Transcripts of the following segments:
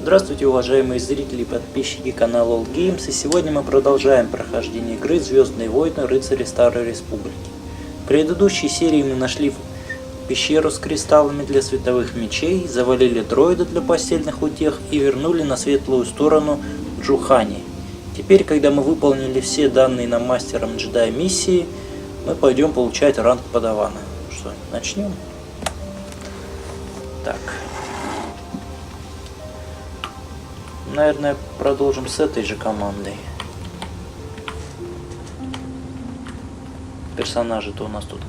Здравствуйте, уважаемые зрители и подписчики канала Old Games, и сегодня мы продолжаем прохождение игры Звездные войны. Рыцари Старой Республики. В предыдущей серии мы нашли пещеру с кристаллами для световых мечей, завалили дроида для постельных утех и вернули на светлую сторону Джухани. Теперь, когда мы выполнили все данные нам мастером джедая миссии, мы пойдем получать ранг подавана. Что, начнем? Так. Наверное, продолжим с этой же командой. Персонажи-то у нас тут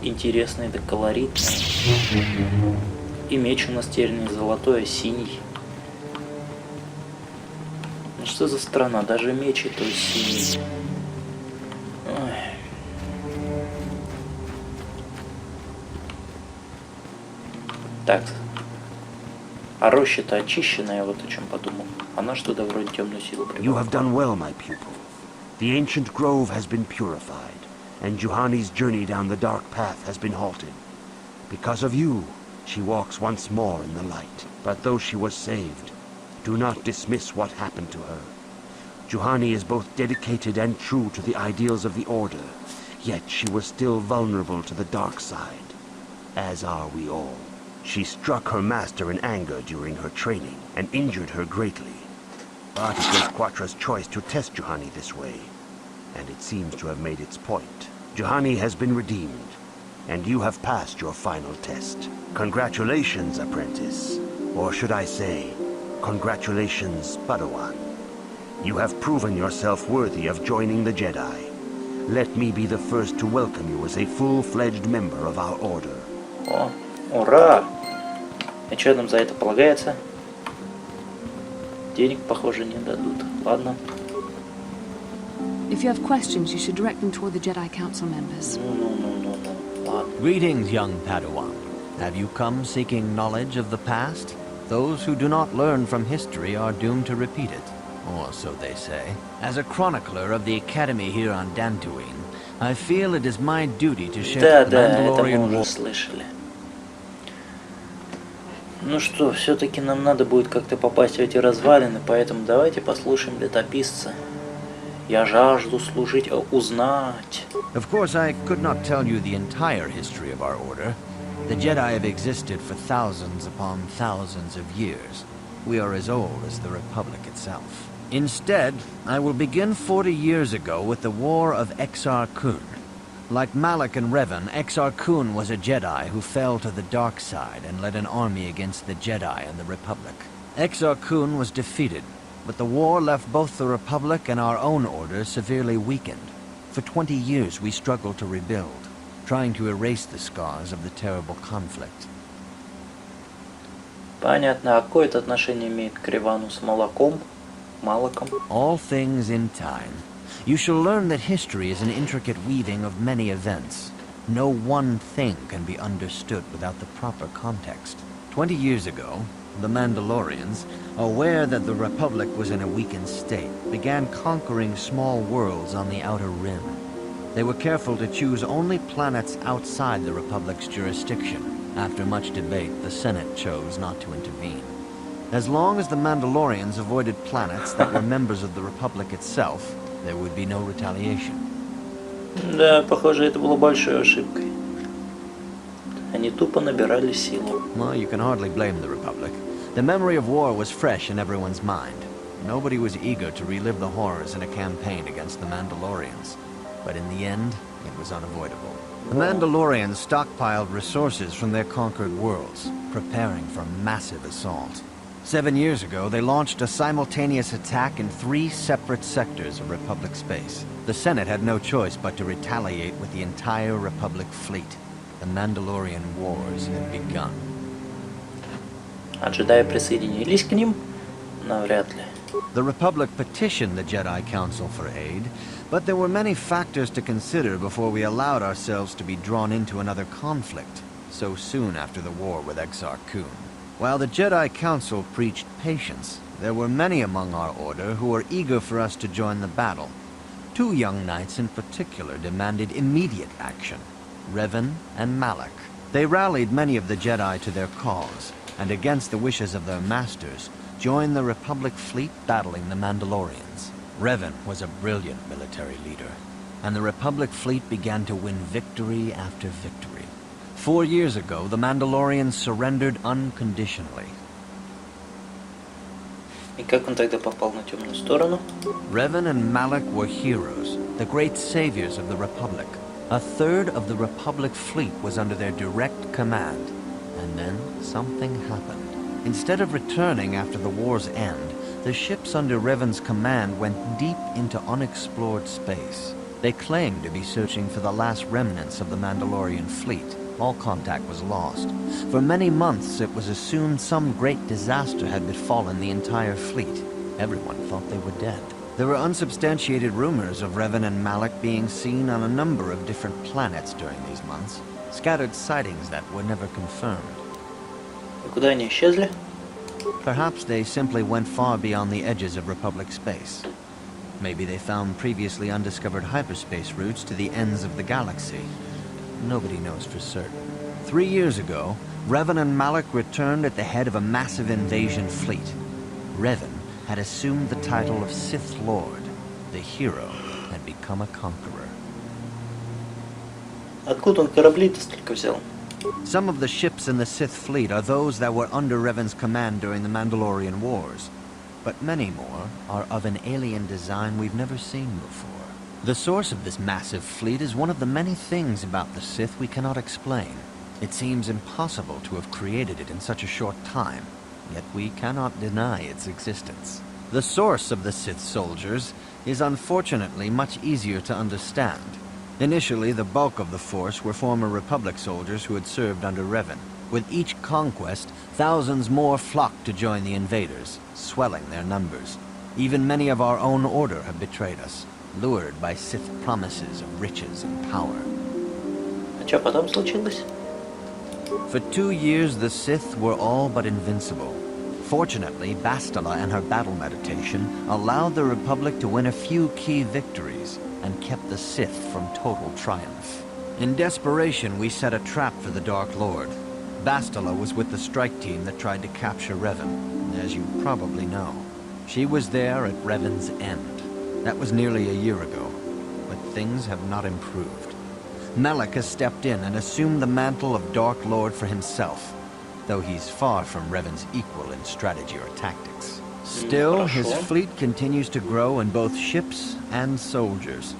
интересные, да колоритные. И меч у нас теперь не золотой, а синий. Ну что за страна, даже меч и то синий. Ой. Так. А роща-то очищенная, вот о чем подумал. Она что-то вроде темную силу прибавила. You have done well, my pupil. The ancient grove has been purified, and Juhani's journey down the dark path has been halted. Because of you, she walks once more in the light. But though she was saved, do not dismiss what happened to her. Juhani is both dedicated and true to the ideals of the Order, yet she was still vulnerable to the dark side, as are we all. She struck her master in anger during her training and injured her greatly. But it was Quatra's choice to test Juhani this way, and it seems to have made its point. Juhani has been redeemed, and you have passed your final test. Congratulations, apprentice. Or should I say, congratulations, Padawan. You have proven yourself worthy of joining the Jedi. Let me be the first to welcome you as a full-fledged member of our Order. О, ура! И что нам за это полагается? Денег, похоже, не дадут. Ладно. If you have questions, you should direct them toward the Jedi Council members. Ну. Ладно. Greetings, young Padawan. Have you come seeking knowledge of the past? Those who do not learn from history are doomed to repeat it. Or so they say. As a chronicler of the Academy here on Dantuin, I feel it is my duty to share the Mandalorian уже слышали. Ну что, все-таки нам надо будет как-то попасть в эти развалины, поэтому давайте послушаем летописца. Я жажду служить, узнать. Of course, I could not tell you the entire history of our order. The Jedi have existed for thousands upon thousands of years. We are as old as the Republic itself. Instead, I will begin 40 years ago with the War of Exar Kun. Like Malak and Revan, Exar Kun was a Jedi who fell to the dark side and led an army against the Jedi and the Republic. Exar Kun was defeated, but the war left both the Republic and our own order severely weakened. For 20 years we struggled to rebuild, trying to erase the scars of the terrible conflict. Понятно, а какое это отношение имеет к Ревану с Малаком? All things in time. You shall learn that history is an intricate weaving of many events. No one thing can be understood without the proper context. 20 years ago, the Mandalorians, aware that the Republic was in a weakened state, began conquering small worlds on the Outer Rim. They were careful to choose only planets outside the Republic's jurisdiction. After much debate, the Senate chose not to intervene. As long as the Mandalorians avoided planets that were members of the Republic itself, there would be no retaliation. Да, похоже, это было большой ошибкой. Они тупо набирали силу. Well, you can hardly blame the Republic. The memory of war was fresh in everyone's mind. Nobody was eager to relive the horrors in a campaign against the Mandalorians. But in the end, it was unavoidable. The Mandalorians stockpiled resources from their conquered worlds, preparing for a massive assault. 7 years ago, they launched a simultaneous attack in 3 separate sectors of Republic space. The Senate had no choice but to retaliate with the entire Republic fleet. The Mandalorian Wars had begun. А джедаи присоединились к ним? Навряд ли. The Republic petitioned the Jedi Council for aid, but there were many factors to consider before we allowed ourselves to be drawn into another conflict, so soon after the war with Exar Kun. While the Jedi Council preached patience, there were many among our order who were eager for us to join the battle. 2 young knights in particular demanded immediate action, Revan and Malak. They rallied many of the Jedi to their cause, and against the wishes of their masters, joined the Republic fleet battling the Mandalorians. Revan was a brilliant military leader, and the Republic fleet began to win victory after victory. 4 years ago, the Mandalorians surrendered unconditionally. И как он тогда попал на темную сторону? Revan and Malak were heroes, the great saviors of the Republic. A third of the Republic fleet was under their direct command. And then something happened. Instead of returning after the war's end, the ships under Revan's command went deep into unexplored space. They claimed to be searching for the last remnants of the Mandalorian fleet. All contact was lost. For many months, it was assumed some great disaster had befallen the entire fleet. Everyone thought they were dead. There were unsubstantiated rumors of Revan and Malak being seen on a number of different planets during these months. Scattered sightings that were never confirmed. И куда они исчезли? Perhaps they simply went far beyond the edges of Republic space. Maybe they found previously undiscovered hyperspace routes to the ends of the galaxy. Nobody knows for certain. 3 years ago, Revan and Malak returned at the head of a massive invasion fleet. Revan had assumed the title of Sith Lord. The hero had become a conqueror. Откуда он корабли-то столько взял? Some of the ships in the Sith fleet are those that were under Revan's command during the Mandalorian Wars. But many more are of an alien design we've never seen before. The source of this massive fleet is one of the many things about the Sith we cannot explain. It seems impossible to have created it in such a short time, yet we cannot deny its existence. The source of the Sith soldiers is unfortunately much easier to understand. Initially, the bulk of the force were former Republic soldiers who had served under Revan. With each conquest, thousands more flocked to join the invaders, swelling their numbers. Even many of our own order have betrayed us, lured by Sith promises of riches and power. А что потом случилось? For 2 years, the Sith were all but invincible. Fortunately, Bastila and her battle meditation allowed the Republic to win a few key victories and kept the Sith from total triumph. In desperation, we set a trap for the Dark Lord. Bastila was with the strike team that tried to capture Revan, as you probably know. She was there at Revan's end. That was nearly a year ago, but things have not improved. Malak has stepped in and assumed the mantle of Dark Lord for himself, though he's far from Revan's equal in strategy or tactics. Still, his fleet continues to grow in both ships and soldiers.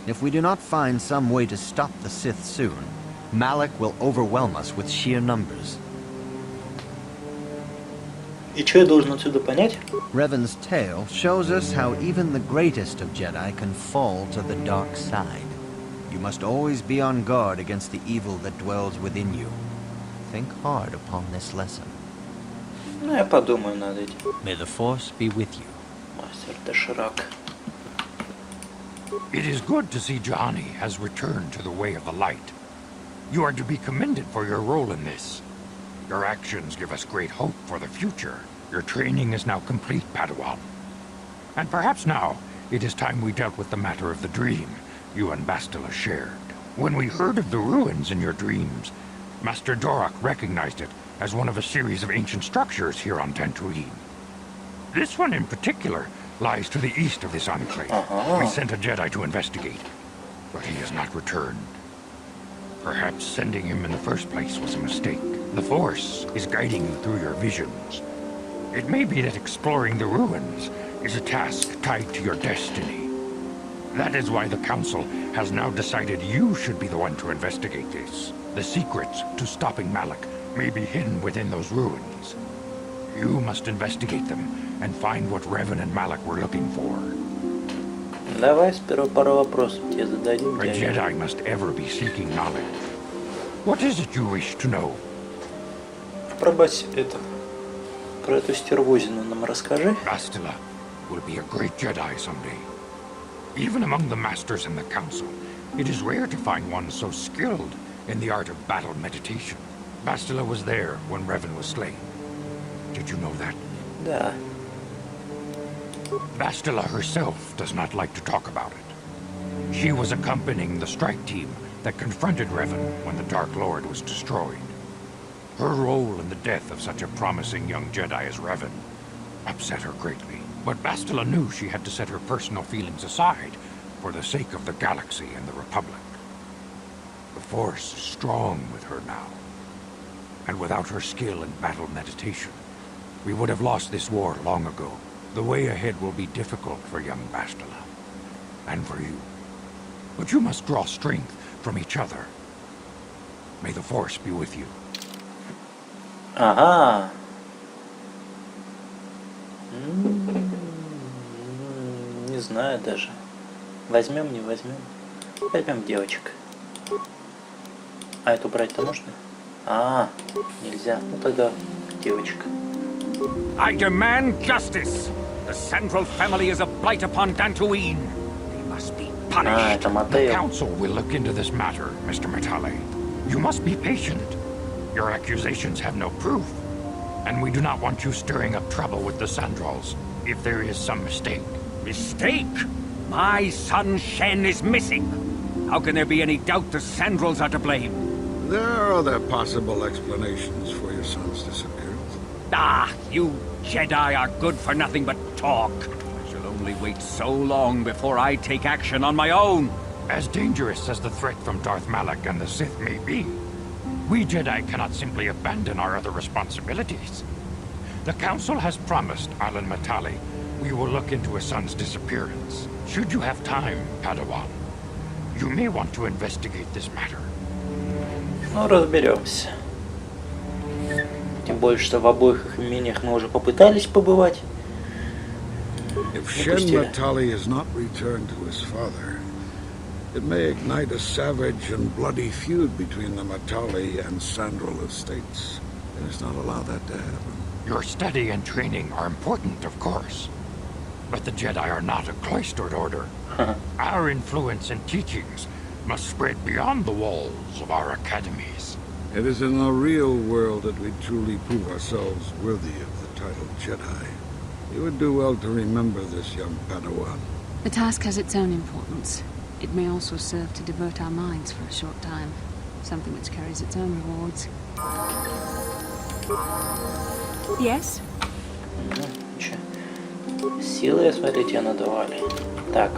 If we do not find some way to stop the Sith soon, Malak will overwhelm us with sheer numbers. И что я должен отсюда понять? Revan's tale shows us how even the greatest of Jedi can fall to the dark side. You must always be on guard against the evil that dwells within you. Think hard upon this lesson. Ну, я подумаю над этим. May the Force be with you. Мастер Доширак. It is good to see Juhani has returned to the way of the light. You are to be commended for your role in this. Your actions give us great hope for the future. Your training is now complete, Padawan. And perhaps now, it is time we dealt with the matter of the dream you and Bastila shared. When we heard of the ruins in your dreams, Master Dorak recognized it as one of a series of ancient structures here on Dantuin. This one in particular lies to the east of this enclave. We sent a Jedi to investigate, but he has not returned. Perhaps sending him in the first place was a mistake. The Force is guiding you through your visions. It may be that exploring the ruins is a task tied to your destiny. That is why the Council has now decided you should be the one to investigate this. The secrets to stopping Malak may be hidden within those ruins. You must investigate them and find what Revan and Malak were looking for. Давай сперва пару вопросов тебе зададим. A Jedi must ever be seeking knowledge. What is it you wish to know? Про про эту стервозину нам расскажи. Bastila will be a great Jedi someday. Even among the Masters in the Council, it is rare to find one so skilled in the art of battle meditation. Bastila was there when Revan was slain. Did you know that? Да. Bastila herself does not like to talk about it. She was accompanying the strike team that confronted Revan when the Dark Lord was destroyed. Her role in the death of such a promising young Jedi as Revan, upset her greatly, but Bastila knew she had to set her personal feelings aside for the sake of the galaxy and the Republic. The Force is strong with her now, and without her skill in battle meditation, we would have lost this war long ago. The way ahead will be difficult for young Bastila, and for you. But you must draw strength from each other. May the Force be with you. Ага. Не знаю даже. Возьмем, не возьмем. Возьмем девочек. А эту брать-то можно? А, нельзя. Ну тогда девочка. I demand justice. The Central family is a blight upon Dantуин. They must be А, punished. это The Матео. Council will look into this matter, Mr. Matale. You must be patient. Your accusations have no proof, and we do not want you stirring up trouble with the Sandrals if there is some mistake. Mistake? My son Shen is missing. How can there be any doubt the Sandrals are to blame? There are other possible explanations for your son's disappearance. Ah, you Jedi are good for nothing but talk. I shall only wait so long before I take action on my own. As dangerous as the threat from Darth Malak and the Sith may be, we Jedi cannot simply abandon our other responsibilities. The Council has promised Alan Matale we will look into his son's disappearance. Should you have time, Padawan, you may want to investigate this matter. Ну, разберемся. Тем более, что в обоих их имениях мы уже попытались побывать. If Shen Matale is not returned to his father, it may ignite a savage and bloody feud between the Matale and Sandral estates. Let us not allow that to happen. Your study and training are important, of course, but the Jedi are not a cloistered order. Our influence and teachings must spread beyond the walls of our academies. It is in the real world that we truly prove ourselves worthy of the title Jedi. You would do well to remember this, young Padawan. The task has its own importance. It may also serve to divert our minds for a short time. Something which carries its own rewards. Yes? Силы, я смотрите, ее надавали. Так.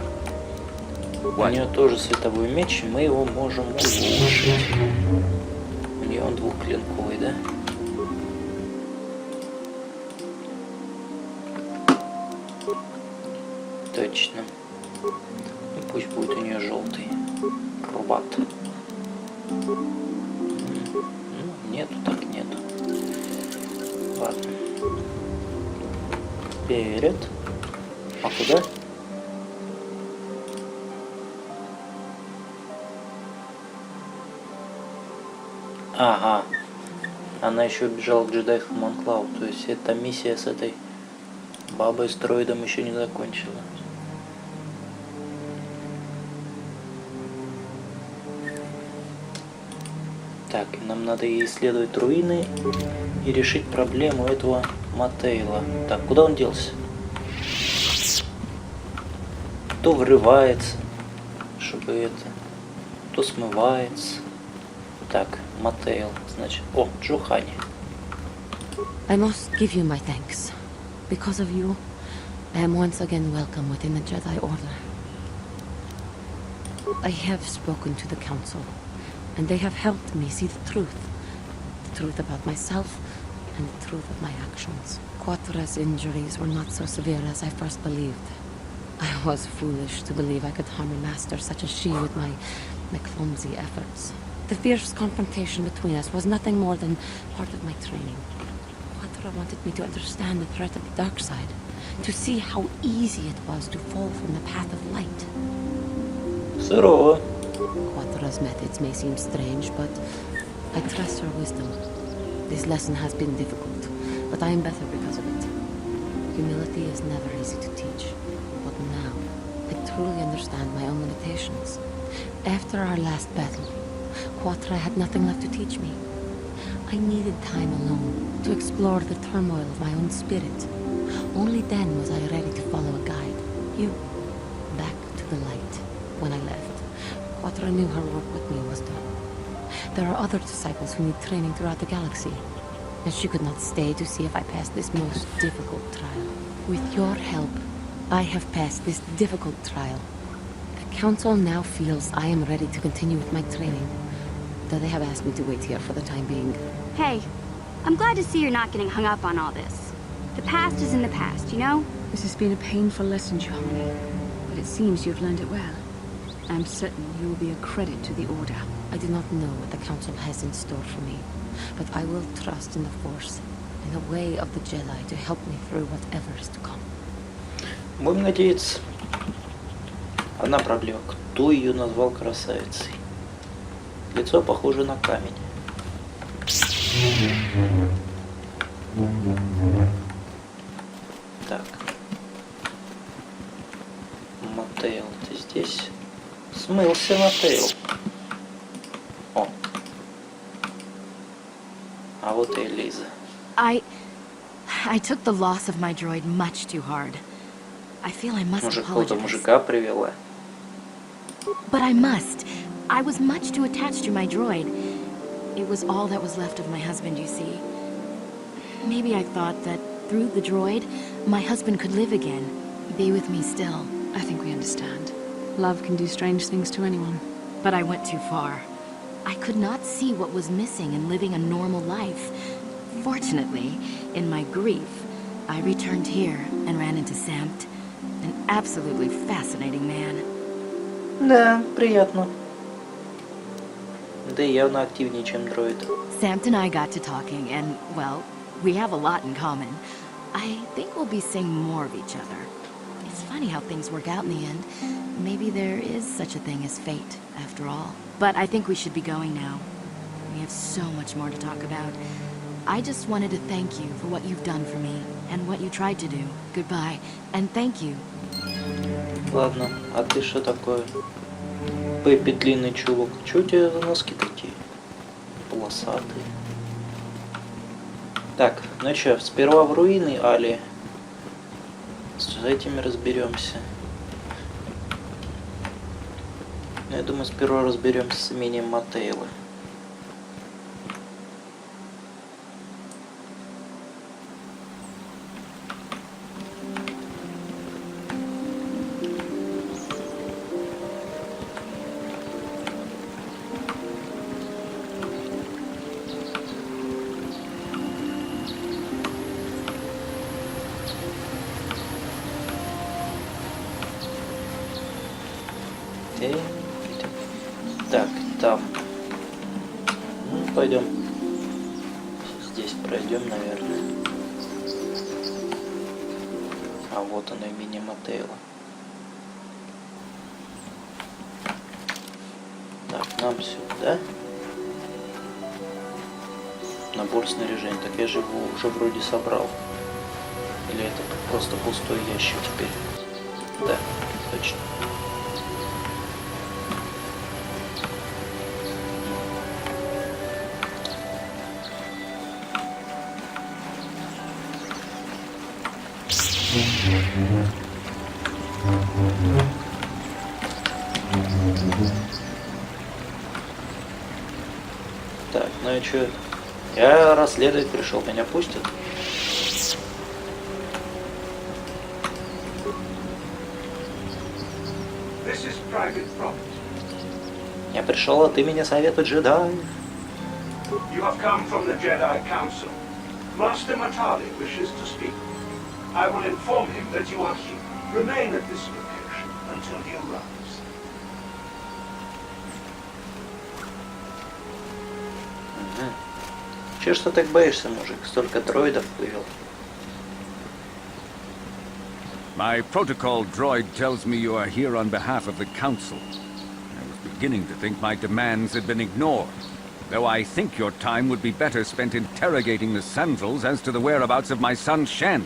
У нее тоже световой меч, мы его можем улучшить. У нее он двухклинковый, да? Точно. Ну, пусть будет у нее желтый. Рубат. Нету, так нету. Ладно. Вперед. А куда? Ага. Она еще убежала к джедайскому анклаву. То есть эта миссия с этой бабой-стероидом еще не закончена. Так, нам надо исследовать руины и решить проблему этого Матейла. Так, куда он делся? То врывается, чтобы это, то смывается. Так, Матейл, значит. О, Джухани. I must give you my thanks. Because of you, I am once again welcome within the Jedi Order. I have spoken to the Council, and they have helped me see the truth. The truth about myself, and the truth of my actions. Quatra's injuries were not so severe as I first believed. I was foolish to believe I could harm a master such as she with my clumsy efforts. The fierce confrontation between us was nothing more than part of my training. Quatra wanted me to understand the threat of the dark side, to see how easy it was to fall from the path of light. Здорово. Quatra's methods may seem strange, but I trust her wisdom. This lesson has been difficult, but I am better because of it. Humility is never easy to teach, but now I truly understand my own limitations. After our last battle, Quatra had nothing left to teach me. I needed time alone to explore the turmoil of my own spirit. Only then was I ready to follow a guide. You, back to the light. When I left, Quatra knew her work with me was done. There are other disciples who need training throughout the galaxy, and she could not stay to see if I passed this most difficult trial. With your help, I have passed this difficult trial. The Council now feels I am ready to continue with my training, though they have asked me to wait here for the time being. Hey, I'm glad to see you're not getting hung up on all this. The past is in the past, you know? This has been a painful lesson, Johanny, but it seems you've learned it well. I'm certain you will be a credit to the Order. I do not know what the Council has in store for me, but I will trust in the Force and the way of the Jedi to help me through whatever is to come. Будем надеяться. Одна проблема. Кто ее назвал красавицей? Лицо похоже на камень. Так. Мотейл, ты здесь? Смылся мотейл. О. А вот и Элиза. I took the loss of my droid much too hard. I feel I must apologize. Мужика привела. But I must. I was much too attached to my droid. It was all that was left of my husband, you see. Maybe I thought that through the droid, my husband could live again, be with me still. I think we understand. Love can do strange things to anyone. But I went too far. I could not see what was missing in living a normal life. Fortunately, in my grief, I returned here and ran into Samt, an absolutely fascinating man. Да, приятно. Да и явно активнее, чем дроид. Samt and I got to talking, and, well, we have a lot in common. I think we'll be seeing more of each other. It's funny how things work out in the end. Maybe there is such a thing as fate, after all. But I think we should be going now. We have so much more to talk about. I just wanted to thank you for what you've done for me, and what you tried to do. Goodbye, and thank you. Ладно, а ты что такое? Пеппи длинный чулок. Чё у тебя за носки такие? Полосатые. Так, ну чё, сперва в руины, Али. С этими разберемся. Ну, я думаю, сперва разберемся с имением Мотейла. Так, там. Ну, пойдем. Здесь пройдем, наверное. А вот оно, имение Мотейла. Так, нам сюда. Набор снаряжения. Так я же его уже вроде собрал. Или это просто пустой ящик теперь? Да, точно. Так, ну и чё? Я расследовать пришел, меня пустят? Я пришел от имени Совета джедаев. You have come from the Jedi Council. Master Matali wishes to speak. I will inform him that you are here. Remain at this location until he arrives. Чё ж ты так боишься, мужик? Столько дроидов вывел. My protocol droid tells me you are here on behalf of the Council. I was beginning to think my demands had been ignored, though I think your time would be better spent interrogating the Sandals as to the whereabouts of my son Shen.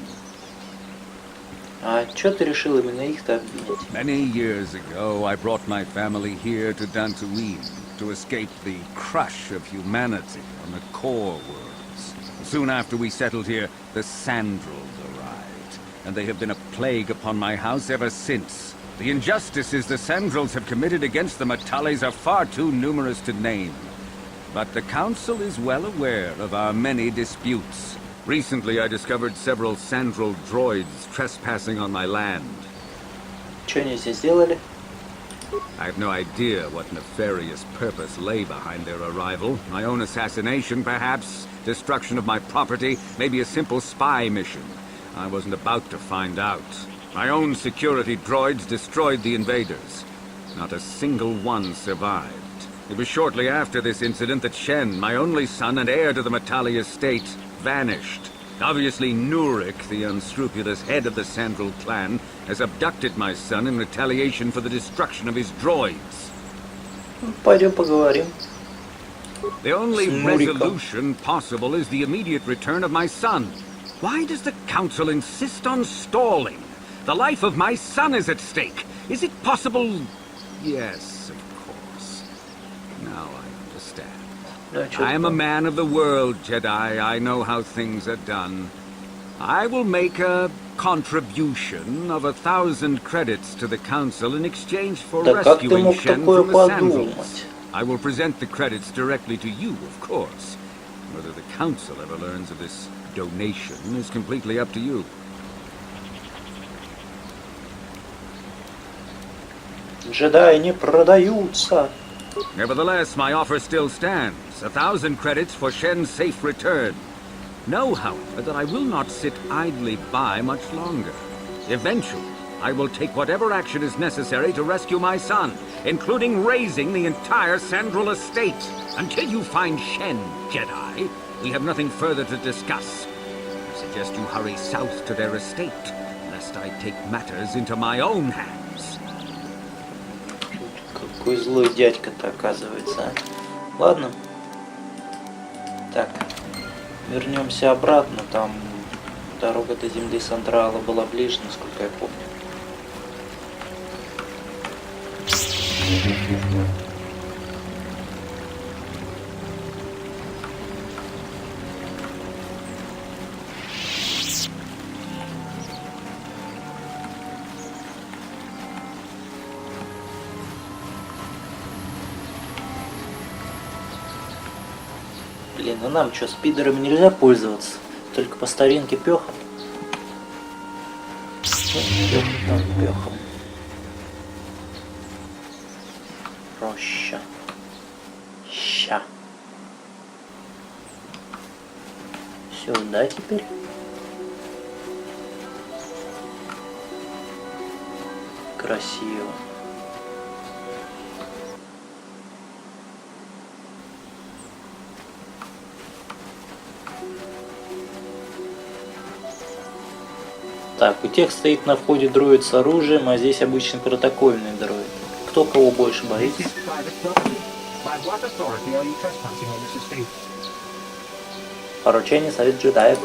А чё ты решил именно их-то обвинить? Many years ago, I brought my family here to Dantуин to escape the crush of humanity on the core worlds. Soon after we settled here, the Sandals arrived, and they have been a plague upon my house ever since. The injustices the Sandals have committed against the Matalis are far too numerous to name. But the Council is well aware of our many disputes. Recently, I discovered several Sandral droids trespassing on my land. Что они здесь сделали? I have no idea what nefarious purpose lay behind their arrival. My own assassination, perhaps? Destruction of my property? Maybe a simple spy mission? I wasn't about to find out. My own security droids destroyed the invaders. Not a single one survived. It was shortly after this incident that Shen, my only son and heir to the Matali estate, vanished. Obviously, Nurik, the unscrupulous head of the Sandral clan, has abducted my son in retaliation for the destruction of his droids. Пойдем поговорим. The only resolution possible is the immediate return of my son. Why does the Council insist on stalling? The life of my son is at stake. Is it possible? Yes, of course. Now I understand. I am a man of the world, Jedi. I know how things are done. I will make a contribution of 1,000 credits to the Council in exchange for rescuing Shen from the Sandals. I will present the credits directly to you, of course. Whether the Council ever learns of this donation is completely up to you. Джедаи не продаются. Nevertheless, my offer still stands. 1,000 credits for Shen's safe return. Know, however, that I will not sit idly by much longer. Eventually, I will take whatever action is necessary to rescue my son, including raising the entire Sandral estate. Until you find Shen, Jedi, we have nothing further to discuss. I suggest you hurry south to their estate, lest I take matters into my own hands. Какой злой дядька-то оказывается, а? Ладно. Так. Вернемся обратно. Там дорога до земли Сандрала была ближе, насколько я помню. Блин, ну нам что, спидерами нельзя пользоваться? Только по старинке пёхом? Пёхом. Роща. Ща. Сюда теперь. Красиво. Так, у тех стоит на входе дроид с оружием, а здесь обычный протокольный дроид. Кто кого больше боится? Поручение Совет джедаев.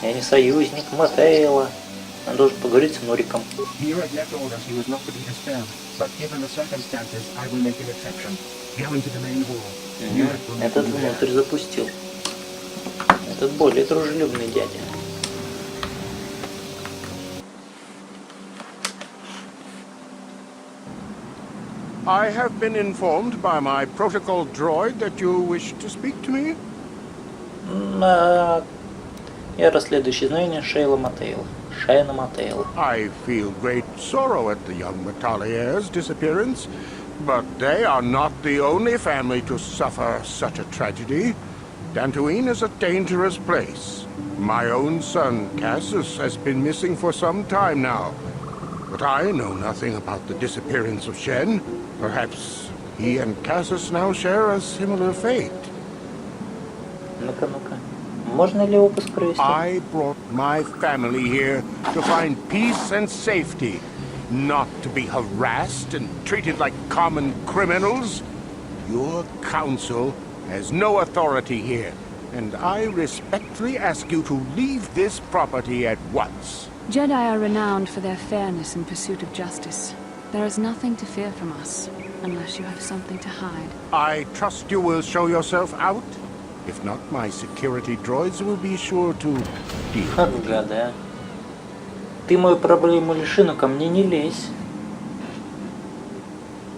Я не союзник Матейла. Он должен поговорить с Нуриком. Этот внутрь запустил. Этот более дружелюбный дядя. I have been informed by my protocol droid that you wish to speak to me. Я расследую исчезновение Шейна Матейла. I feel great sorrow at the young Matali heir's disappearance, but they are not the only family to suffer such a tragedy. Dantuin is a dangerous place. My own son, Cassius, has been missing for some time now. But I know nothing about the disappearance of Shen. Perhaps he and Cassius now share a similar fate. Ну-ка. Можно ли выпуск провести? I brought my family here to find peace and safety, not to be harassed and treated like common criminals. Your council has no authority here, and I respectfully ask you to leave this property at once. Jedi are renowned for their fairness in pursuit of justice. There is nothing to fear from us, unless you have something to hide. I trust you will show yourself out. If not, my security droids will be sure to deal. Ха, гада. Ты мою проблему реши, но ко мне не лезь.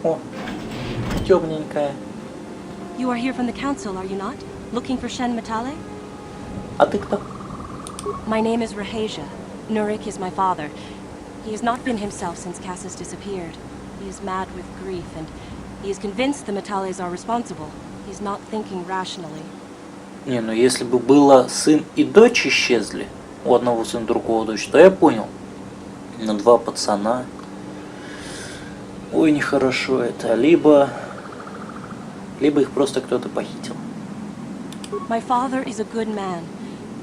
О, темненькая. You are here from the council, are you not? Looking for Shen Matale? А ты кто? My name is Rahasia. Nurik is my father. He has not been himself since Cassis disappeared. He is mad with grief, and he is convinced the Matales are responsible. He's not thinking rationally. Не, ну если бы было сын и дочь исчезли, у одного сын, другого дочь, то я понял. Но два пацана. Ой, нехорошо это. Либо их просто кто-то похитил. My father is a good man.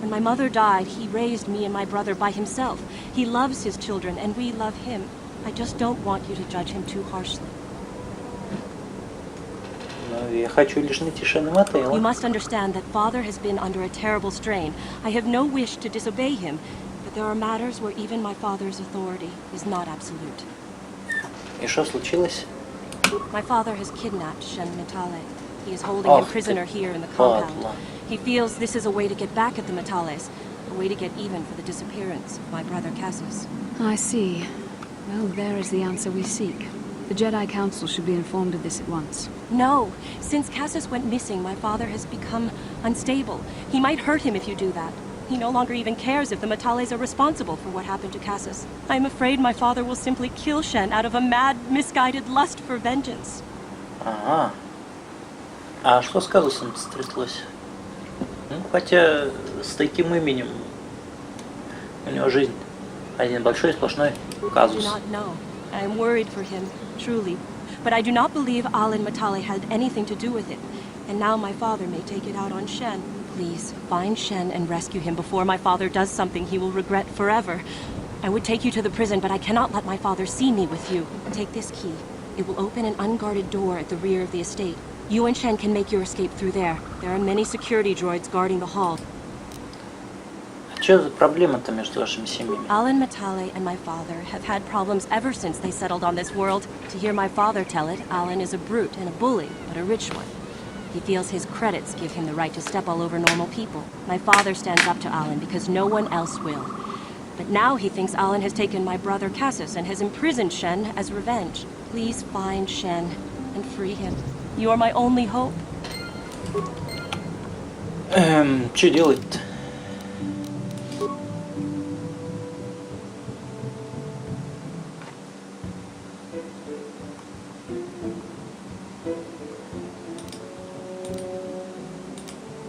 When my mother died, he raised me and my brother by himself. He loves his children, and we love him. I just don't want you to judge him too harshly. Ну, я хочу лишь найти Шена Матейла. You must understand that father has been under a terrible strain. I have no wish to disobey him, but there are matters where even my father's authority is not absolute. И что случилось? My father has kidnapped Shen Matale. He is holding him prisoner here in the compound. He feels this is a way to get back at the Matales, a way to get even for the disappearance of my brother Cassis. I see. Well, there is the answer we seek. The Jedi Council should be informed of this at once. No. Since Cassis went missing, my father has become unstable. He might hurt him if you do that. He no longer even cares if the Matales are responsible for what happened to Cassis. I am afraid my father will simply kill Shen out of a mad, misguided lust for vengeance. Ага. А что с казусом стряслось? Ну, хотя с таким именем у него жизнь один большой сплошной казус. I do not know. I am worried for him, truly. But I do not believe Alin Matale had anything to do with it. And now my father may take it out on Shen. Please, find Shen and rescue him before my father does something he will regret forever. I would take you to the prison, but I cannot let my father see me with you. Take this key. It will open an unguarded door at the rear of the estate. You and Shen can make your escape through there. There are many security droids guarding the hall. А что за проблема-то между вашими семьями? Alin Matale and my father have had problems ever since they settled on this world. To hear my father tell it, Alin is a brute and a bully, but a rich one. He feels his credits give him the right to step all over normal people. My father stands up to Alin because no one else will. But now he thinks Alin has taken my brother Cassis and has imprisoned Shen as revenge. Please find Shen and free him. You are my only hope. Что делать-то?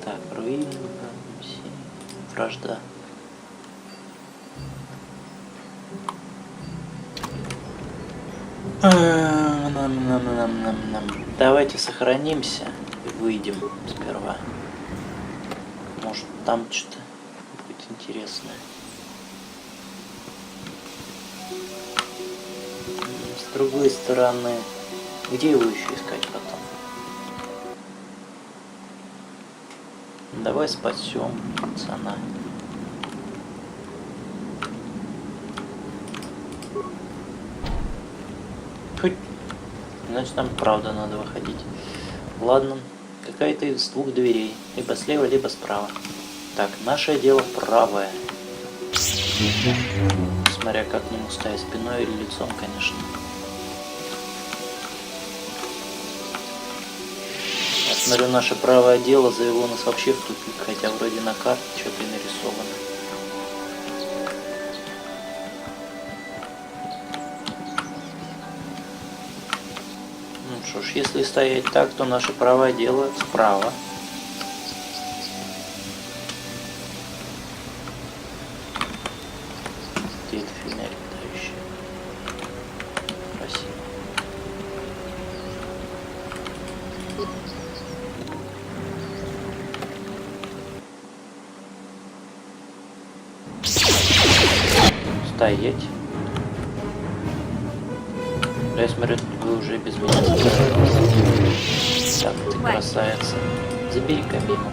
Так, руины, вражда. Давайте сохранимся и выйдем сперва. Может, там что-то будет интересное. С другой стороны, где его еще искать потом? Давай спасем пацана. Хоть, значит, нам правда надо выходить. Ладно, какая-то из двух дверей. Либо слева, либо справа. Так, наше дело правое. Смотря как к нему стоять, спиной или лицом, конечно. Я смотрю, наше правое дело завело нас вообще в тупик, хотя вроде на карте что-то и нарисовано. Ну что ж, если стоять так, то наше правое дело справа. Где это фигня летающая? Красиво. Стоять. Я смотрю, вы уже без меня справились. Так, ты красавица. Забери кабину.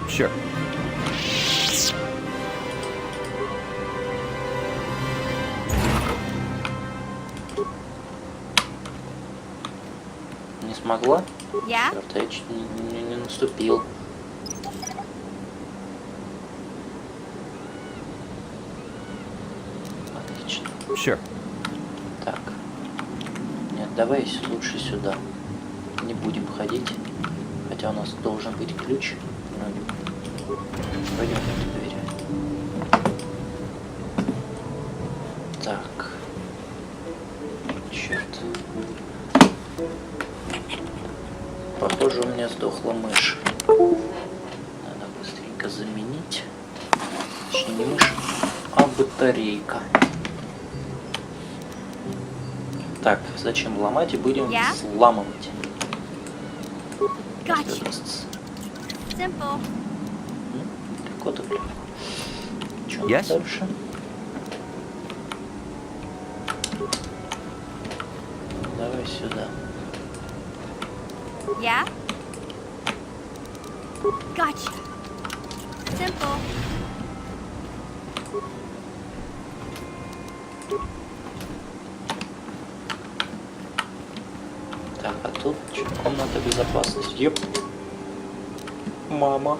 Sure. Не смогла? Yeah? Черт, я чуть не наступил. Отлично. Sure. Так. Давай лучше сюда. Не будем ходить. Хотя у нас должен быть ключ. Пойдем в эту дверь. Так. Черт. Похоже, у меня сдохла мышь. Надо быстренько заменить. Точнее, не мышь, а батарейка. Так, зачем ломать и будем взламывать? Simple. Легко так легко. Что Yes? дальше? Давай сюда. Yeah? Gotcha. Simple. Так, а тут комната безопасности. Ёп. Мама.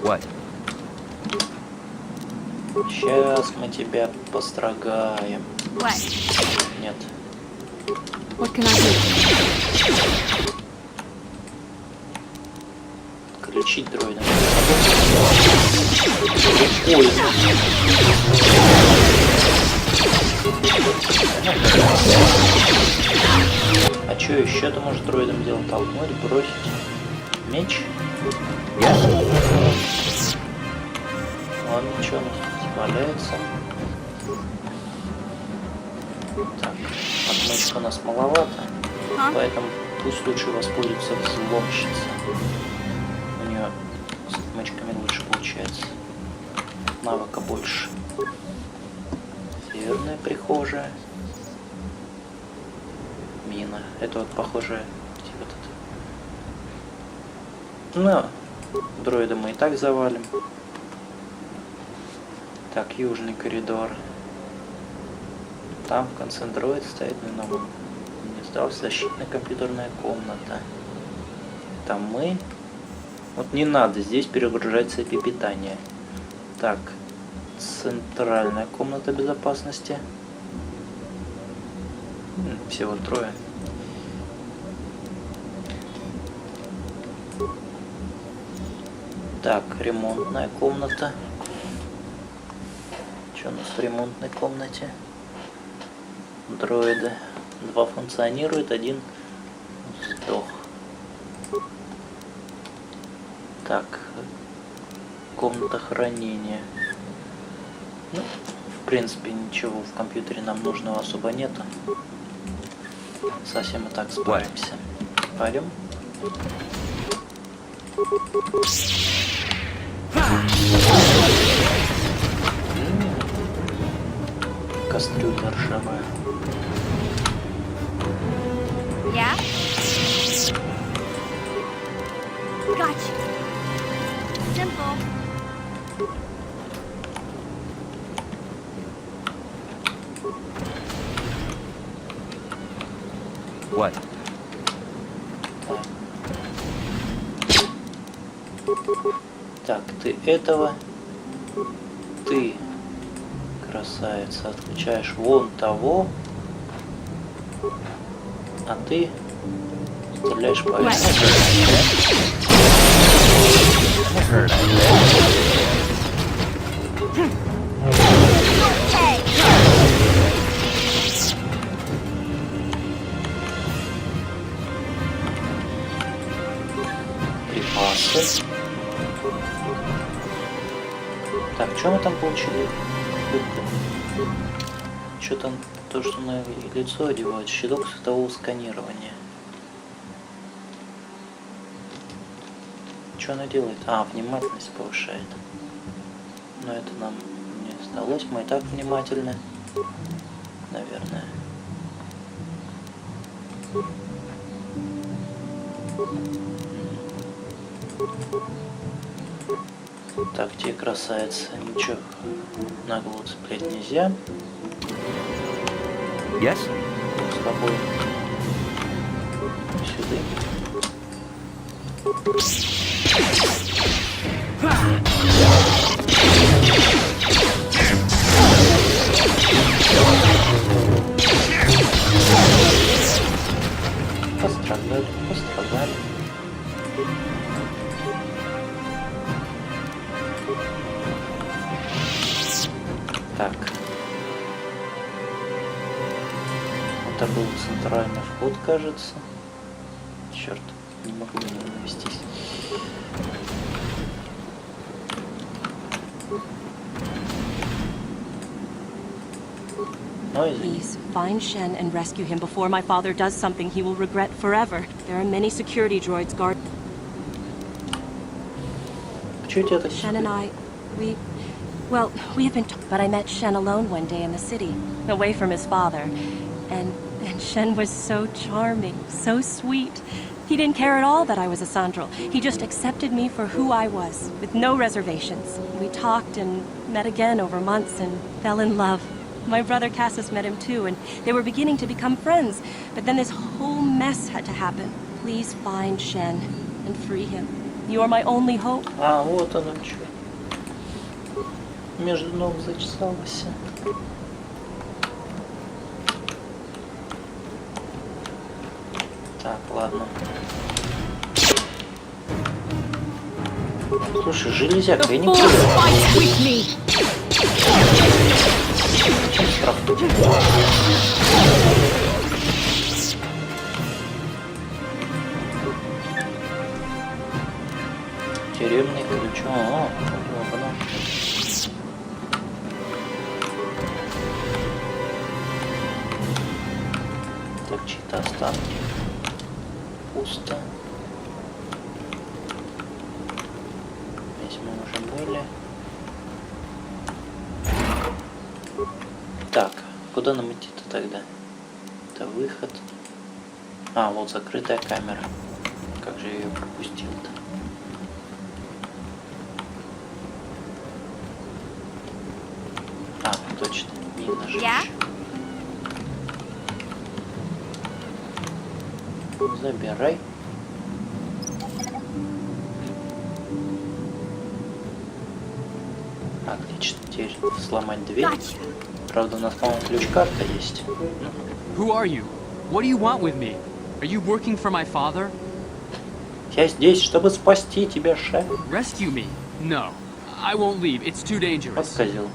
What? Сейчас мы тебя построгаем. What? Нет. What can I do? Включить дроида. Ой. А что еще ты можешь дроидом делать? Толкнуть, бросить меч? Ладно, что у нас тут валяется? Так, отмычка у нас маловато, поэтому пусть лучше воспользуется взломщица. У нее с отмычками лучше получается. Навыка больше. Северная прихожая. Мина. Это вот похоже, где вот это. Ну, дроида мы и так завалим. Так, южный коридор. Там в конце дроид стоит, но нам не сдалась защитная компьютерная комната. Там мы. Вот не надо здесь перегружать цепи питания. Так, центральная комната безопасности. Всего трое. Так, ремонтная комната. Что у нас в ремонтной комнате? Дроиды. 2 функционирует, 1 сдох. Так, комната хранения. Ну, в принципе, ничего в компьютере нам нужного особо нету. Совсем и так справимся. Пойдем. Кастрюля ржавая. Yeah? Gotcha. Simple. What? Так, ты этого, ты, красавица, отключаешь вон того, а ты стреляешь по припасы. Так, что мы там получили? Что там, то, что на лицо одевают, щиток светового сканирования. Что она делает? А, внимательность повышает. Но это нам не сдалось, мы и так внимательны. Наверное. Так, те красавицы, ничего на голову цеплять нельзя. Yes? С тобой сюда. Это был центральный вход, кажется. Черт, не могу на него навестись. Please, find Shen and rescue him before my father does something he will regret forever. There are many security droids guard. Shen and I, we have been but I met Shen alone one day in the city, away from his father. And Shen was so charming, so sweet. He didn't care at all that I was a Sandral. He just accepted me for who I was, with no reservations. We talked and met again over months and fell in love. My brother Cassius met him too, and they were beginning to become friends. But then this whole mess had to happen. Please find Shen and free him. You are my only hope. А, вот оно что. Между ног зачесался. Так, ладно. Слушай, железяка, я не понял. Тюремный ключ. Так, чьи-то останки. Пусто. Здесь мы уже были. Так, куда нам идти-то тогда? Это выход. А, вот закрытая камера. Как же я ее пропустил-то? А, точно, не нажимаешь. Забирай. Отлично, теперь сломать дверь. Правда, у нас, по-моему, ключ-карта есть. Who are you? What do you want with me? Are you working for my father? Я здесь, чтобы спасти тебя, шеф. Rescue me? No. I won't leave. It's too dangerous. Подкозел.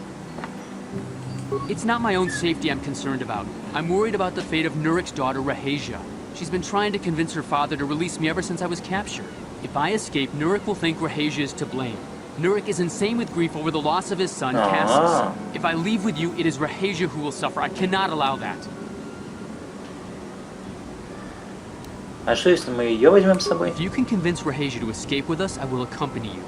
It's not my own safety I'm concerned about. I'm worried about the fate of Nurik's daughter, Rahasia. She's been trying to convince her father to release me ever since I was captured. If I escape, Nurik will think Rahasia is to blame. Nurik is insane with grief over the loss of his son, Cassius. If I leave with you, it is Rahasia who will suffer. I cannot allow that. А что, если мы ее возьмем с собой? If you can convince Rahasia to escape with us, I will accompany you.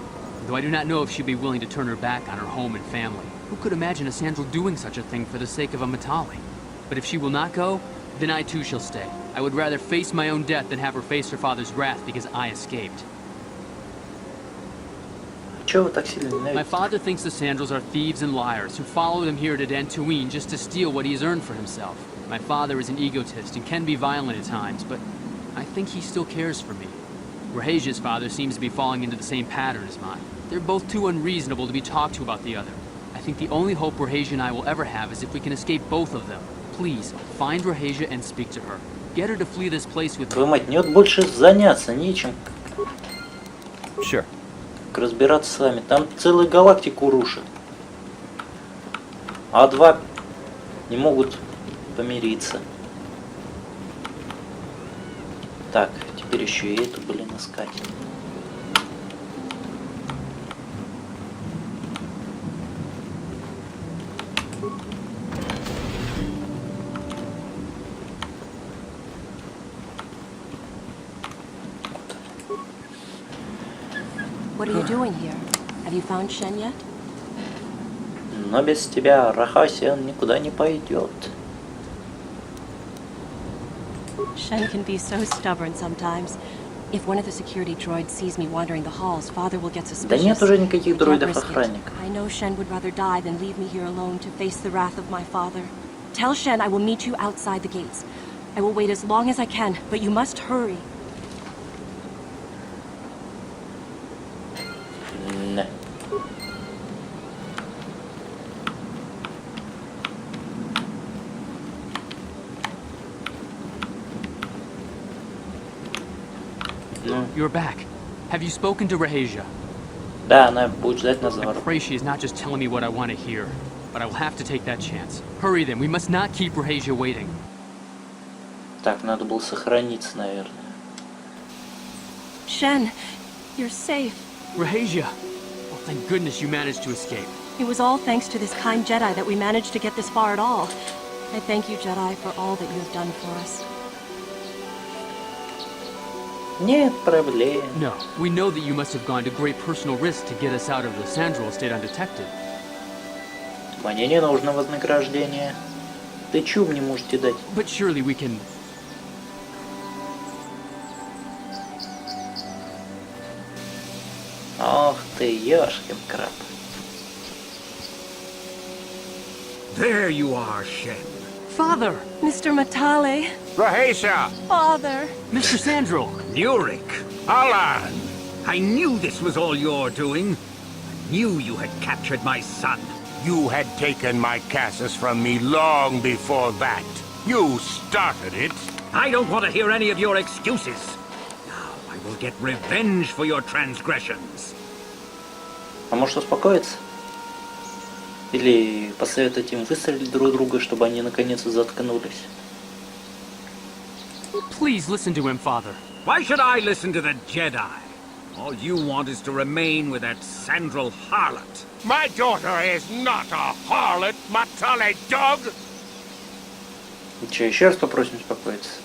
Though I do not know if she'd be willing to turn her back on her home and family. Who could imagine a Sandral doing such a thing for the sake of a Matali? But if she will not go, then I too shall stay. I would rather face my own death than have her face her father's wrath because I escaped. My father thinks the Sandrals are thieves and liars who followed him here to Dantuin just to steal what he has earned for himself. My father is an egotist and can be violent at times, but I think he still cares for me. Rahasia's father seems to be falling into the same pattern as mine. They're both too unreasonable to be talked to about the other. I think the only hope Rahasia and I will ever have is if we can escape both of them. Please, find Rahasia and speak to her. Get her to flee this place with me. Твою мать, мне вот больше заняться нечем. Sure. Как разбираться с вами. Там целую галактику рушат. А два не могут помириться. Так, теперь еще и эту, блин, искать. What are you doing here? Have you found Shen yet? Но без тебя, Рахасия, он никуда не пойдет. Shen can be so stubborn sometimes. If one of the security droids sees me wandering the halls, father will get suspicious. Да нет уже никаких дроидов-охранников. I know Shen would rather die than leave me here alone to face the wrath of my father. Tell Shen I will meet you outside the gates. I will wait as long as I can, but you must hurry. Не. You're back. Have you spoken to Rahasia? Да, она будет ждать нас за I ворот. pray she is not just telling me what I want to hear, but I will have to take that chance. Hurry then, we must not keep Rahasia waiting. Так, надо было сохраниться, наверное. Shen, you're safe. Rahasia! Well, thank goodness you managed to escape. It was all thanks to this kind Jedi that we managed to get this far at all. I thank you, Jedi, for all that you have done for us. Нет проблем. No, we know that you must have gone to great personal risk to get us out of the Sandral estate undetected. Мне не нужно вознаграждение. Ты чё мне можете дать? But surely we can... Ох ты, ёшкин краб. There you are, Shen. Father! Mr. Matale. Rahasia! Father! Mr. Sandral! Nurik! Alan! I knew this was all your doing. I knew you had captured my son. You had taken my Cassus from me long before that. You started it. I don't want to hear any of your excuses. Now I will get revenge for your transgressions. А может успокоиться? Или посоветовать им выстрелить друг друга, чтобы они наконец заткнулись? Please listen to him, Father. Why should I listen to the Jedi? All you want is to remain with that Sandral harlot. My daughter is not a harlot, Matale dog! И что, еще раз попросим успокоиться?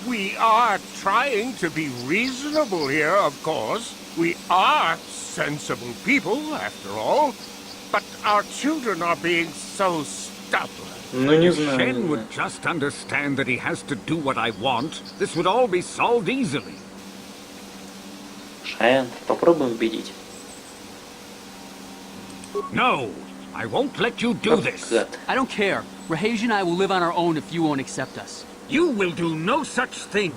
We are trying to be reasonable here, of course. We are sensible people, after all. But our children are being so stubborn. Ну не If знаю. Shen would just understand that he has to do what I want, this would all be solved easily. Шен, попробуем убедить. No, I won't let you do this. I don't care. Rahasia and I will live on our own if you won't accept us. You will do no such thing.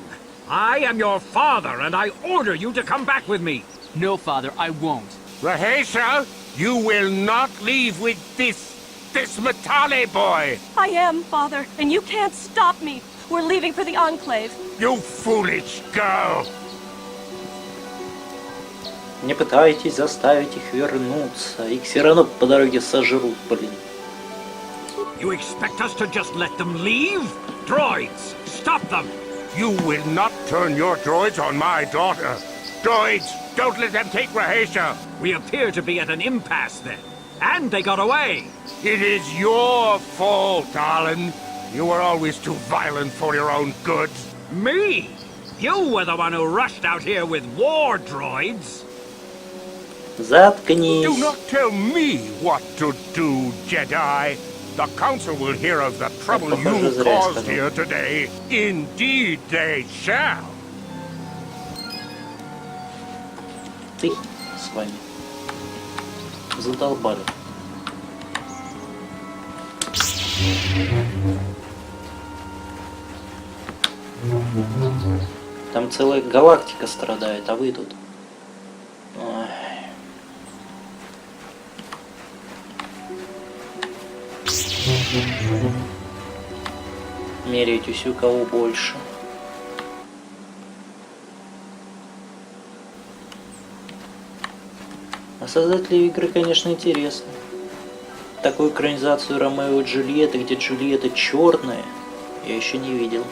I am your father, and I order you to come back with me. No, Father, I won't. Rahasia, you will not leave with this Matale boy. I am, Father, and you can't stop me. We're leaving for the Enclave. You foolish girl. Не пытайтесь заставить их вернуться. Их все равно по дороге сожрут, блин. You expect us to just let them leave? Droids, stop them! You will not turn your droids on my daughter. Droids, don't let them take Rahasia. We appear to be at an impasse then. And they got away. It is your fault, Alan. You were always too violent for your own good. Me? You were the one who rushed out here with war droids. Заткнись. Do not tell me what to do, Jedi. The Council will hear of the trouble you caused here today. Indeed they shall. Ты с вами. Задолбали. Там целая галактика страдает, а вы тут. Ой. Меряетесь, у кого больше. А создатели игры, конечно, интересны. Такую экранизацию Ромео и Джульетты, где Джульетта черная, я еще не видел.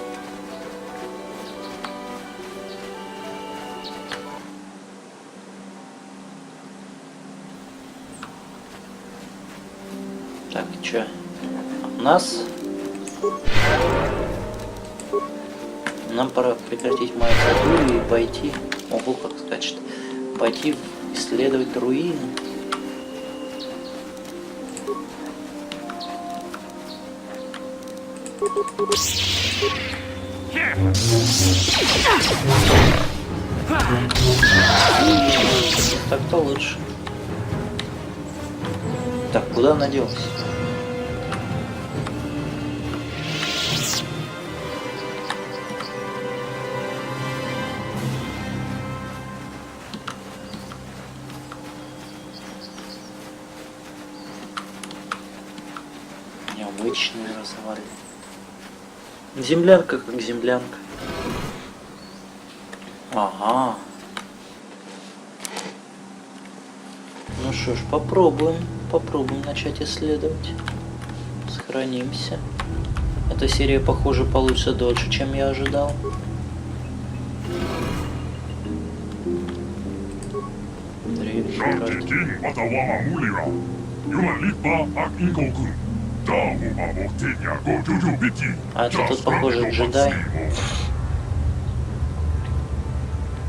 Так, чё? У нас... Нам пора прекратить мою задумку и пойти... Ого, как скачет. Пойти исследовать руины. Так-то лучше. Так, куда она делась? Необычные развалины. Землянка как землянка. Ага. Ну что ж, попробуем начать исследовать. Сохранимся. Эта серия, похоже, получится дольше, чем я ожидал. А это тут, похоже, джедай.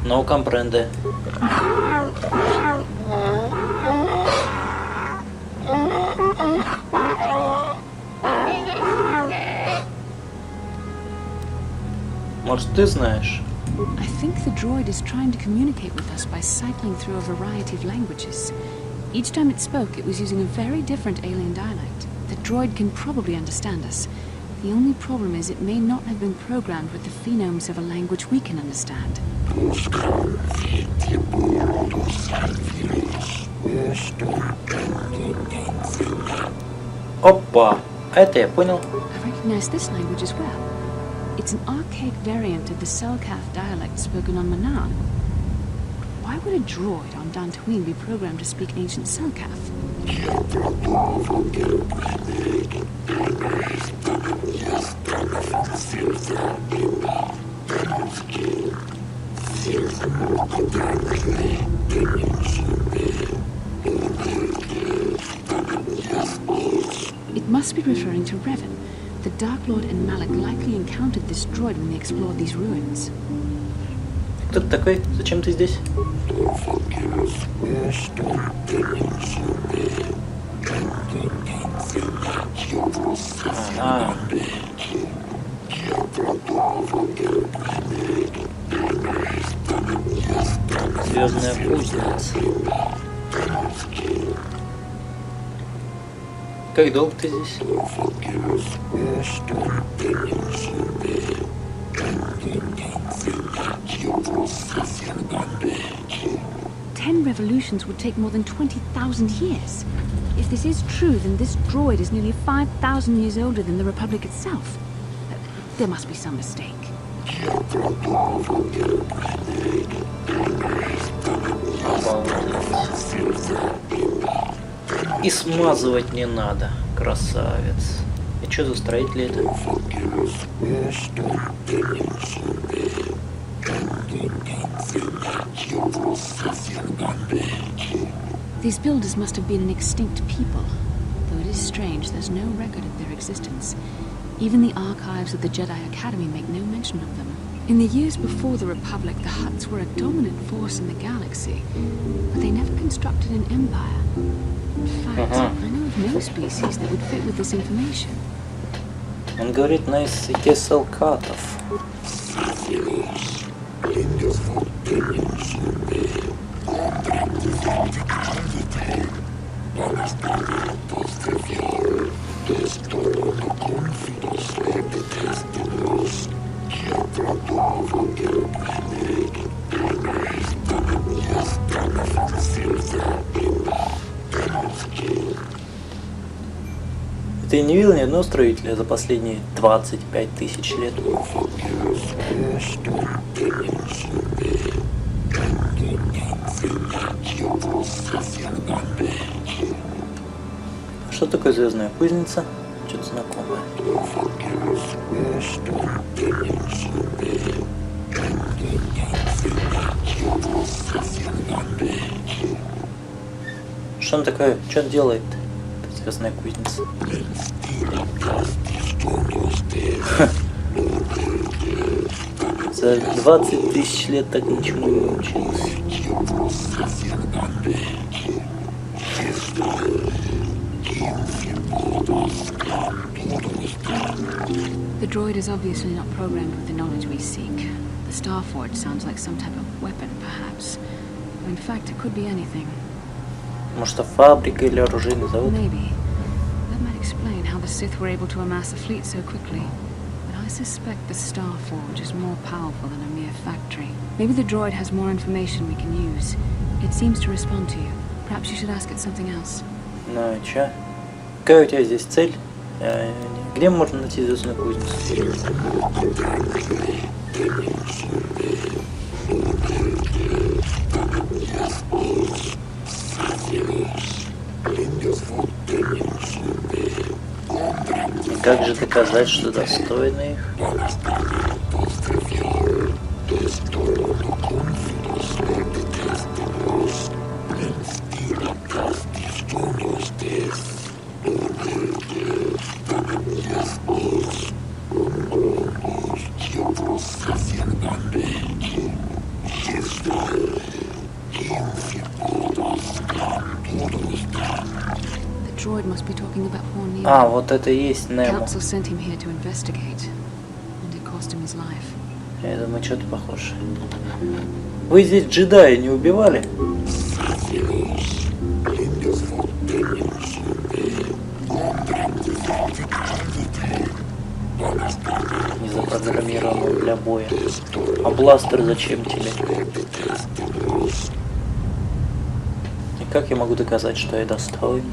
No comprende. Может, ты знаешь? I think the droid is trying to communicate with us by cycling through a variety of languages. Each time it spoke, it was using a very different alien dialect. The droid can probably understand us. The only problem is it may not have been programmed with the phonemes of a language we can understand. Опа! Это я понял. I recognize this language as well. It's an archaic variant of the Selkath dialect spoken on Manan. Why would a droid on Dantuin be programmed to speak ancient Selkath? It must be referring to Revan. The Dark Lord and Malak likely encountered this droid when they explored these ruins. Кто ты такой? Зачем ты здесь? Ага. Звездная кузница. Как долго ты здесь? Ten revolutions would take more than 20,000 years. If this is true, then this droid is nearly 5,000 years older than the Republic itself. There must be some mistake. И смазывать не надо, красавец. И что за строители это? These builders must have been an extinct people. Though it is strange, there's no record of their existence. Even the archives of the Jedi Academy make no mention of them. In the years before the Republic, the Hutts were a dominant force in the galaxy, but they never constructed an empire. In fact, I know of no species that would fit with this information. Он говорит на языке селкатов. Ты не видел ни одного строителя за последние 25 тысяч лет? Что такое звездная кузница? Что-то знакомое. Что он такое? Что он делает? Звездная кузница. За 20 тысяч лет так ничего не научилась. The droid is obviously not programmed with the knowledge we seek. The Starforge sounds like some type of weapon, perhaps. Or in fact, it could be anything. Может, фабрика или оружейный завод? Maybe. That might explain how the Sith were able to amass a fleet so quickly. But I suspect the Starforge is more powerful than a mere factory. Maybe the droid has more information we can use. It seems to respond to you. Perhaps you should ask it something else. Ну и чё? Какая у тебя здесь цель? Где можно найти звездную кузницу? И как же доказать, что достойны их? А, вот это и есть Немо. Я думаю, что-то похоже. Вы здесь джедая не убивали? Не запрограммирован для боя. А бластер зачем тебе? И как я могу доказать, что я достоин?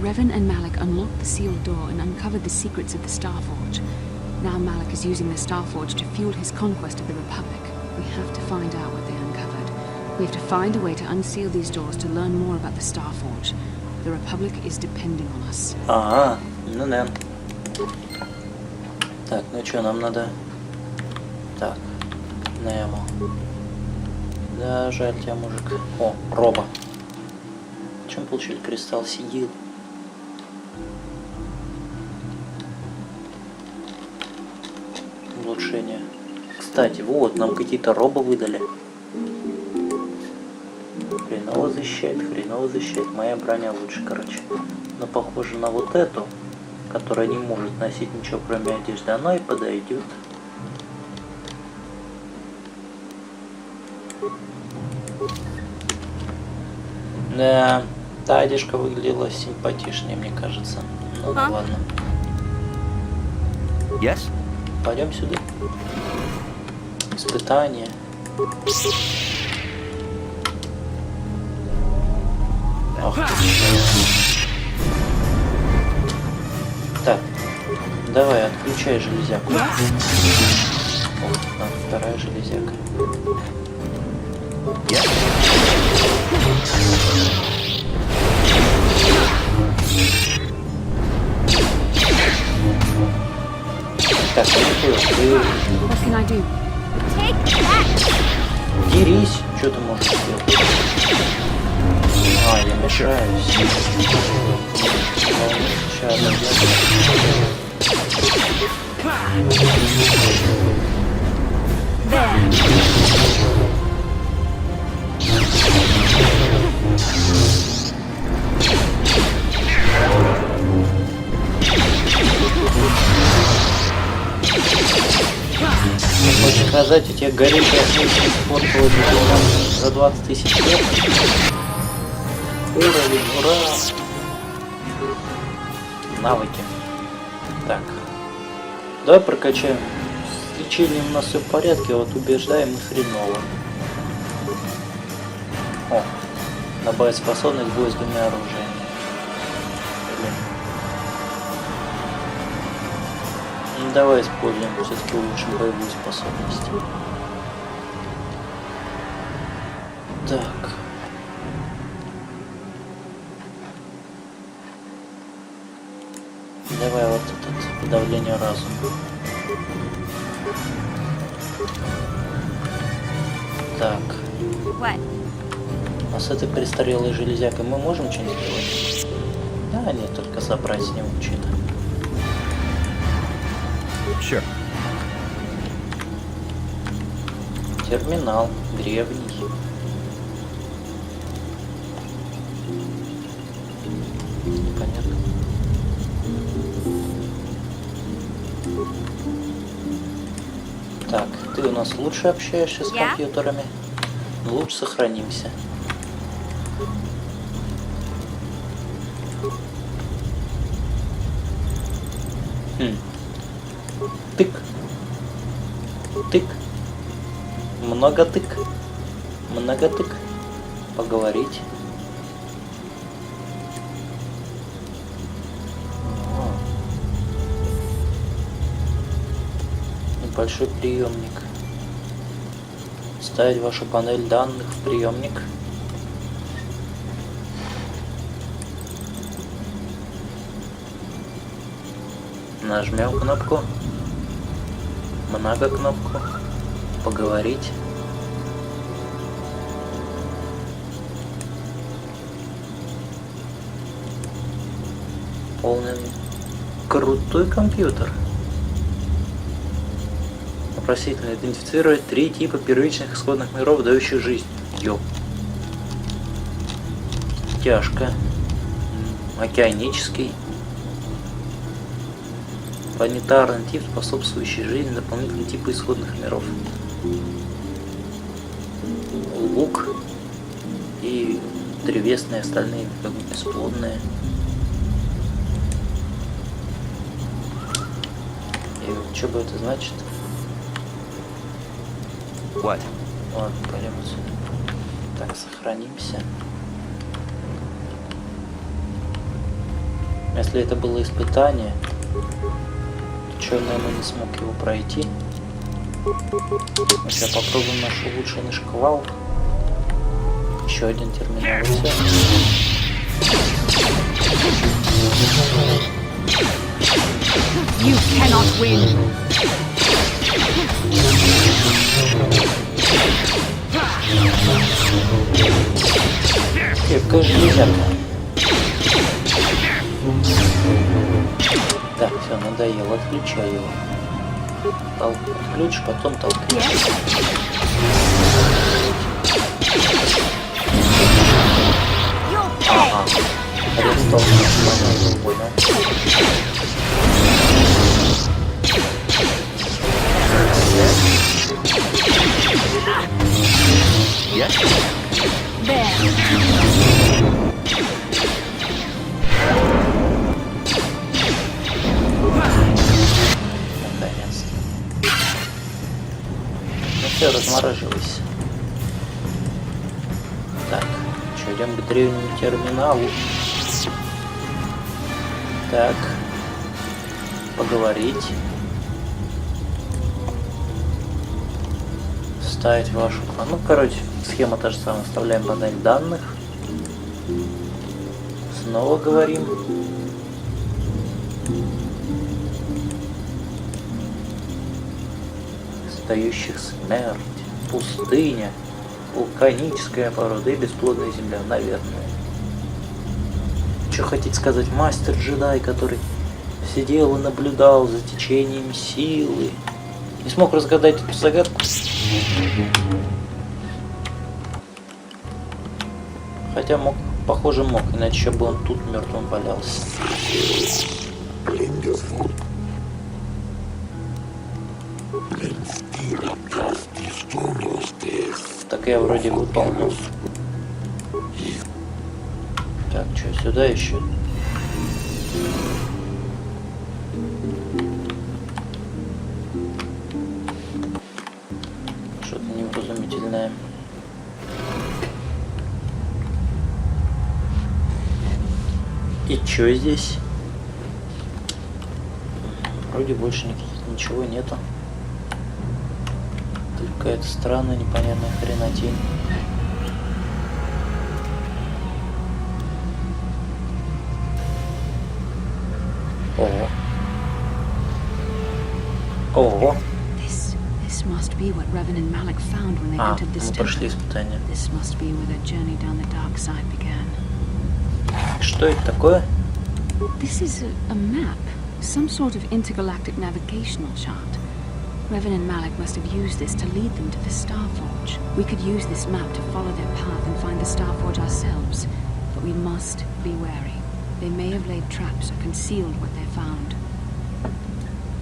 Revan and Malik unlocked the sealed door and uncovered the secrets of the Starforge. Now Malik is using the Starforge to fuel his conquest of the Republic. We have to find out what they uncovered. We have to find a way to unseal these doors to learn more about the Starforge. The Republic is depending on us. Ага, ну да. Так, ну что, нам надо... Так, Немо. Да, жаль тебя, мужик. О, Роба. Чем получили кристалл сигил? Улучшение. Кстати, вот, нам какие-то робы выдали. Хреново защищает. Моя броня лучше, короче. Но похоже на вот эту, которая не может носить ничего, кроме одежды. Она и подойдет. Да, та одежка выглядела симпатичнее, мне кажется. Ну ладно. Yes? Пойдем сюда. Испытание. Ах ты. Так, давай, отключай железяку. О, там вторая железяка. Так, What can I do? Дерись, что ты можешь сделать? А, я мешаюсь. Сейчас, хочешь сказать, у тебя горячая смесь испортила за 20 тысяч лет? Уровень, ура! Навыки. Так. Давай прокачаем. С лечением у нас все в порядке, а вот убеждаем и хреново. О, добавить способность к бою с двумя оружиями. Ну, давай используем, все-таки улучшим боевую способность. Так. Давай вот этот подавление разума. Так. А с этой престарелой железякой мы можем что-нибудь сделать? Да, нет, только забрать с него что-то. Sure. Терминал древний. Понятно. Так, ты у нас лучше общаешься с компьютерами. Лучше сохранимся. Тык. Тык. Много тык. ноготок. Поговорить. Небольшой приемник. Ставить вашу панель данных в приемник. Нажмем кнопку. Много кнопку. Поговорить. Полный крутой компьютер. Вопросительно идентифицировать 3 типа первичных исходных миров, дающих жизнь. Ёп. Тяжко. Океанический. Планетарный тип, способствующий жизни, дополнительные типы исходных миров. Лук. И древесные, остальные как бы бесплодные. И что бы это значит? What? Ладно, пойдем отсюда. Так, сохранимся. Если это было испытание, то черный мы не смог его пройти. Мы сейчас попробуем наш улучшенный шквал. Еще один терминал. You cannot win. Какая железяка. Так, все, надоело, отключай его. Отключишь, потом толкнешь. Ага. Арестовал, понял. Наконец-то. Ну все, размораживайся. Так, что, идем к древнему терминалу. Так. Поговорить. Ставить вашу... Ну, короче, схема та же самая. Вставляем панель данных. Снова говорим. Стоящих смерть. Пустыня. Вулканическая порода и бесплодная земля, наверное. Что хотите сказать? Мастер-джедай, который сидел и наблюдал за течением силы. Не смог разгадать эту загадку. Хотя мог, похоже мог, иначе еще бы он тут мертвым валялся. Так я вроде выполнил. Так, что, сюда еще? Что-то невразумительное. И что здесь? Вроде больше ничего нету. Только какая-то странная, непонятная хренотень. Ого. Ого. This must be what Revan and Malik found when they entered this мы прошли испытание. This must be where their journey down the dark side began. Что это такое? This is a map, some sort of intergalactic navigational chart. Revan and Malik must have used this to lead them to the Starforge. We could use this map to follow their path and find the Starforge ourselves, but we must be wary. They may have laid traps or concealed what they found.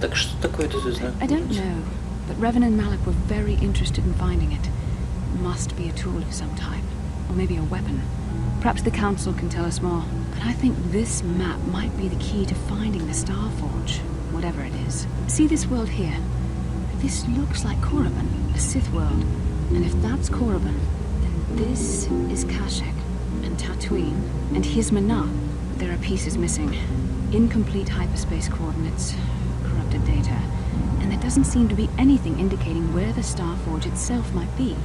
Так что такое это за знак? I don't know, but Revan and Malik were very interested in finding it. Must be a tool of some type, or maybe a weapon. Perhaps the Council can tell us more. But I think this map might be the key to finding the Starforge, whatever it is. See this world here? This looks like Korriban, a Sith world. And if that's Korriban, then This is Kashek and Tatooin and Hizmanah. There are pieces missing. Incomplete hyperspace coordinates, corrupted data, and there doesn't seem to be anything indicating where the Starforge itself might be.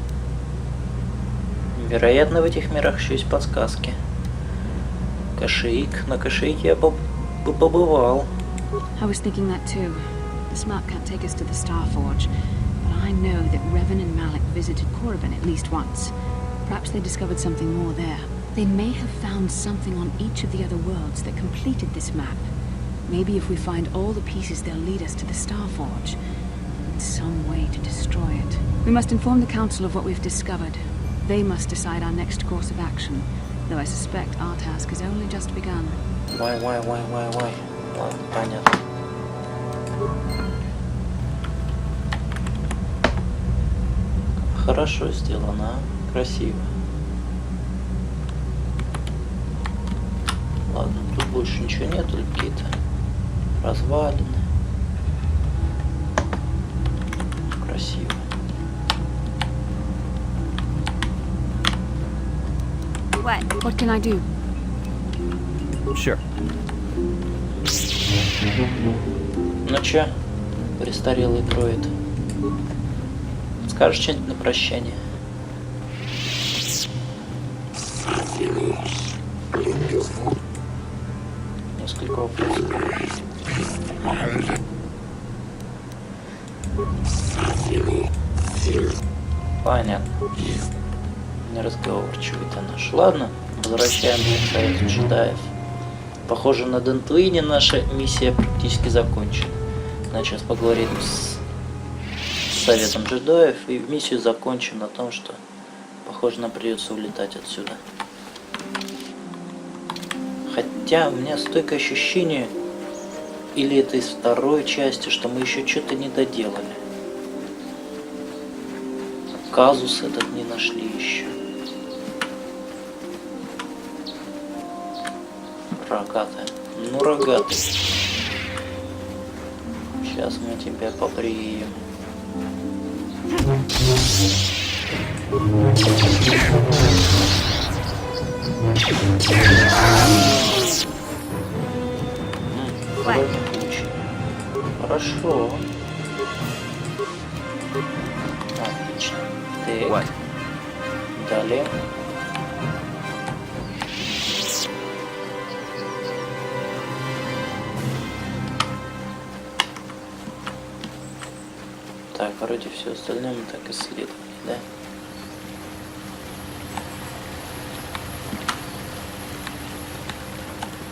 Вероятно, в этих мирах еще есть подсказки. Кошейк. На Кошейке я побывал. I was thinking that too. This map can't take us to the Starforge, but I know that Revan and Malik visited Korriban at least once. Perhaps they discovered something more there. They may have found something on each of the other worlds that completed this map. Maybe if we find all the pieces, they'll lead us to the Starforge. And some way to destroy it. We must inform the Council of what we've discovered. They must decide our next course of action, though I suspect our task has only just begun. Why? Ладно, понятно. Хорошо сделано, красиво. Ладно, тут больше ничего нет, только какие-то развалины. Красиво. What can I do? Sure. Ну чё, престарелый дроид? Скажешь что-нибудь на прощание? Несколько вопросов. Понятно. Неразговорчивый ты наш. Ладно, возвращаемся к Совету джедаев. Похоже, на Дантуине наша миссия практически закончена. Надо сейчас поговорим с Советом джедаев, и миссию закончим на том, что, похоже, нам придется улетать отсюда. Хотя у меня стойкое ощущение, или это из второй части, что мы еще что-то не доделали. Казус этот не нашли еще. Рогатая. Ну, рогатый. Сейчас мы тебя побреем. Хорошо. Отлично. Так. Далее. Так, вроде все остальное мы так исследовали, да?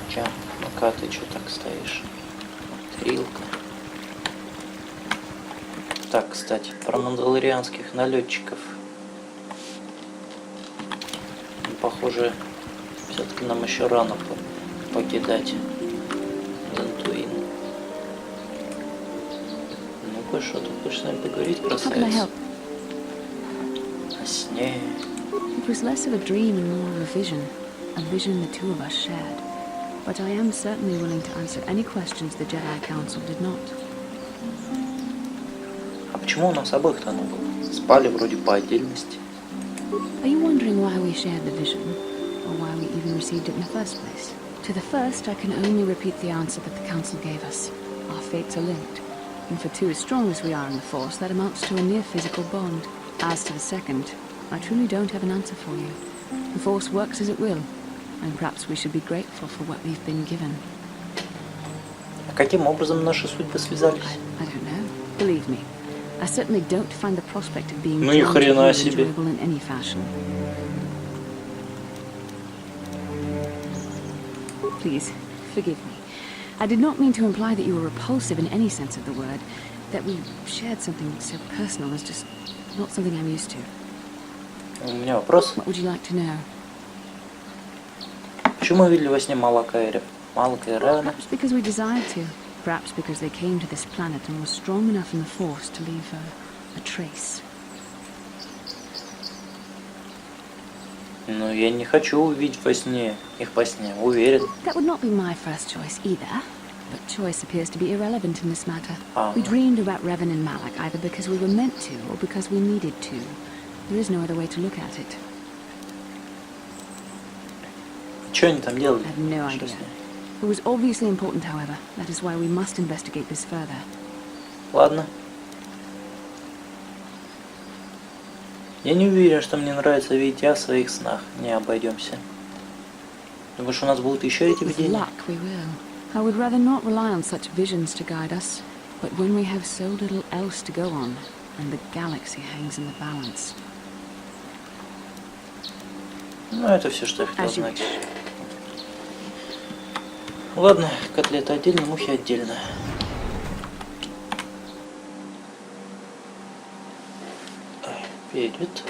Чё, ну-ка ты чё так стоишь? Трилка. Так, кстати, про мандалорианских налетчиков. Ну, похоже, все-таки нам еще рано покидать Дантуин. Ну-ка, что ты хочешь с нами поговорить, красавица? О сне. It was less of a dream and more of a vision the two of us shared. But I am certainly willing to answer any questions the Jedi Council did not. А почему у нас обоих-то оно было? Спали вроде по отдельности. Are you wondering why we shared the vision? Or why we even received it in the first place? To the first, I can only repeat the answer that the Council gave us. Our fates are linked. And for two as strong as we are in the Force, that amounts to a near physical bond. As to the second, I truly don't have an answer for you. The Force works as it will, and perhaps we should be grateful for what we've been given. А каким образом наши судьбы связались? I don't know. Believe me, I certainly don't find the prospect of being enjoyable in any fashion. Please, forgive me. I did not mean to imply that you were repulsive in any sense of the word. That we shared something so personal is just not something I'm used to. У меня вопрос. What would you like to know? Почему мы видели во сне Малака и Ревана? Perhaps because we desired to. Perhaps because they came to this planet and were strong enough in the Force to leave a trace. Но я не хочу увидеть во сне их по сне, уверен. That would not be my first choice either. But choice appears to be irrelevant in this matter. We dreamed about Revan and Malak either because we were meant to or because we needed to. There is no other way to look at it. Что они там делали? I have no idea. It was obviously important, however. That is why we must investigate this further. Ладно. Я не уверен, что мне нравится видеть о своих снах. Не обойдемся. Думаешь, у нас будут еще эти With видения? luck, we will. I would rather not rely on such visions to guide us. But when we have so little else to go on, and the galaxy hangs in the balance. Ну, это все, что я хотел знать. Ладно, котлета отдельно, мухи отдельно. Вперед.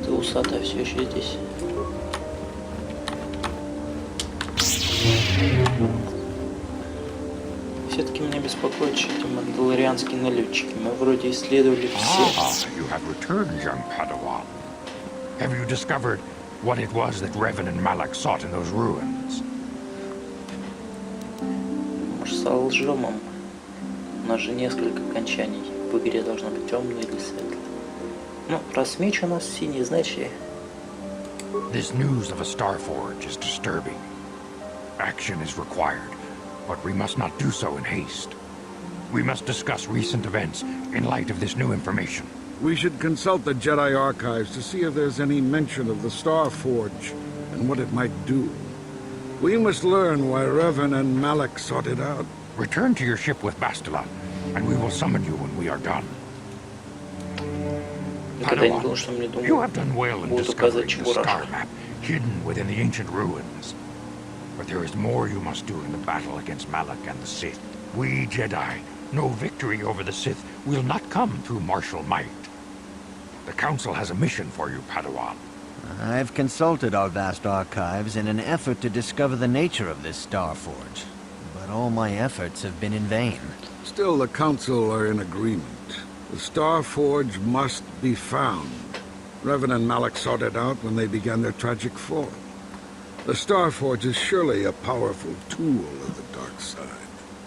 Ты усатая все еще здесь. Все-таки меня беспокоят эти мандалорианские налетчики. Мы вроде исследовали все. You have returned, young Padawan. Have you discovered what it was that Revan and Malak sought in those ruins? Может, солжем им? У нас же несколько окончаний. В игре должно быть темное или светлое. Ну, раз меч у нас синий, значит... This news of a Starforge is disturbing. Action is required, but we must not do so in haste. We must discuss recent events in light of this new information. We should consult the Jedi archives to see if there's any mention of the Starforge and what it might do. We must learn why Revan and Malak sought it out. Return to your ship with Bastila, and we will summon you when we are done. Padawan, you have done well in discovering the star map hidden within the ancient ruins. But there is more you must do in the battle against Malak and the Sith. We Jedi know victory over the Sith will not come through martial might. The Council has a mission for you, Padawan. I've consulted our vast archives in an effort to discover the nature of this Starforge, but all my efforts have been in vain. Still, the Council are in agreement. The Starforge must be found. Revan and Malak sought it out when they began their tragic fall. The Starforge is surely a powerful tool of the dark side.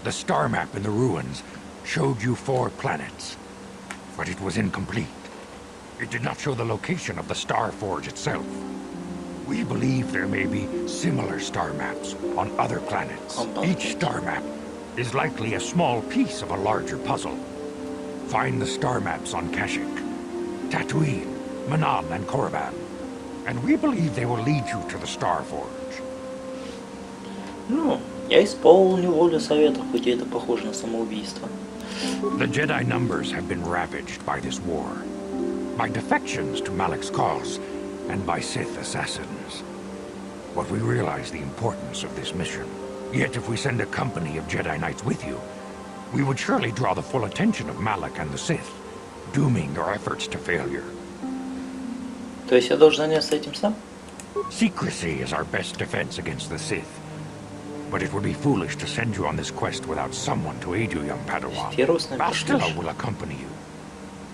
The star map in the ruins showed you 4 planets, but it was incomplete. It did not show the location of the Starforge itself. We believe there may be similar star maps on other planets. Each star map is likely a small piece of a larger puzzle. Find the star maps on Kashyyyk, Tatooin, Manam, and Korriban, and we believe they will lead you to the Starforge. Ну, я исполню волю совета, хоть и это похоже на самоубийство. The Jedi numbers have been ravaged by this war, by defections to Malak's cause, and by Sith assassins. But we realize the importance of this mission. Yet if we send a company of Jedi Knights with you, we would surely draw the full attention of Malak and the Sith, dooming your efforts to failure. То есть я должен заняться этим сам? Secrecy is our best defense against the Sith. But it would be foolish to send you on this quest without someone to aid you, young Padawan. Bastila will accompany you,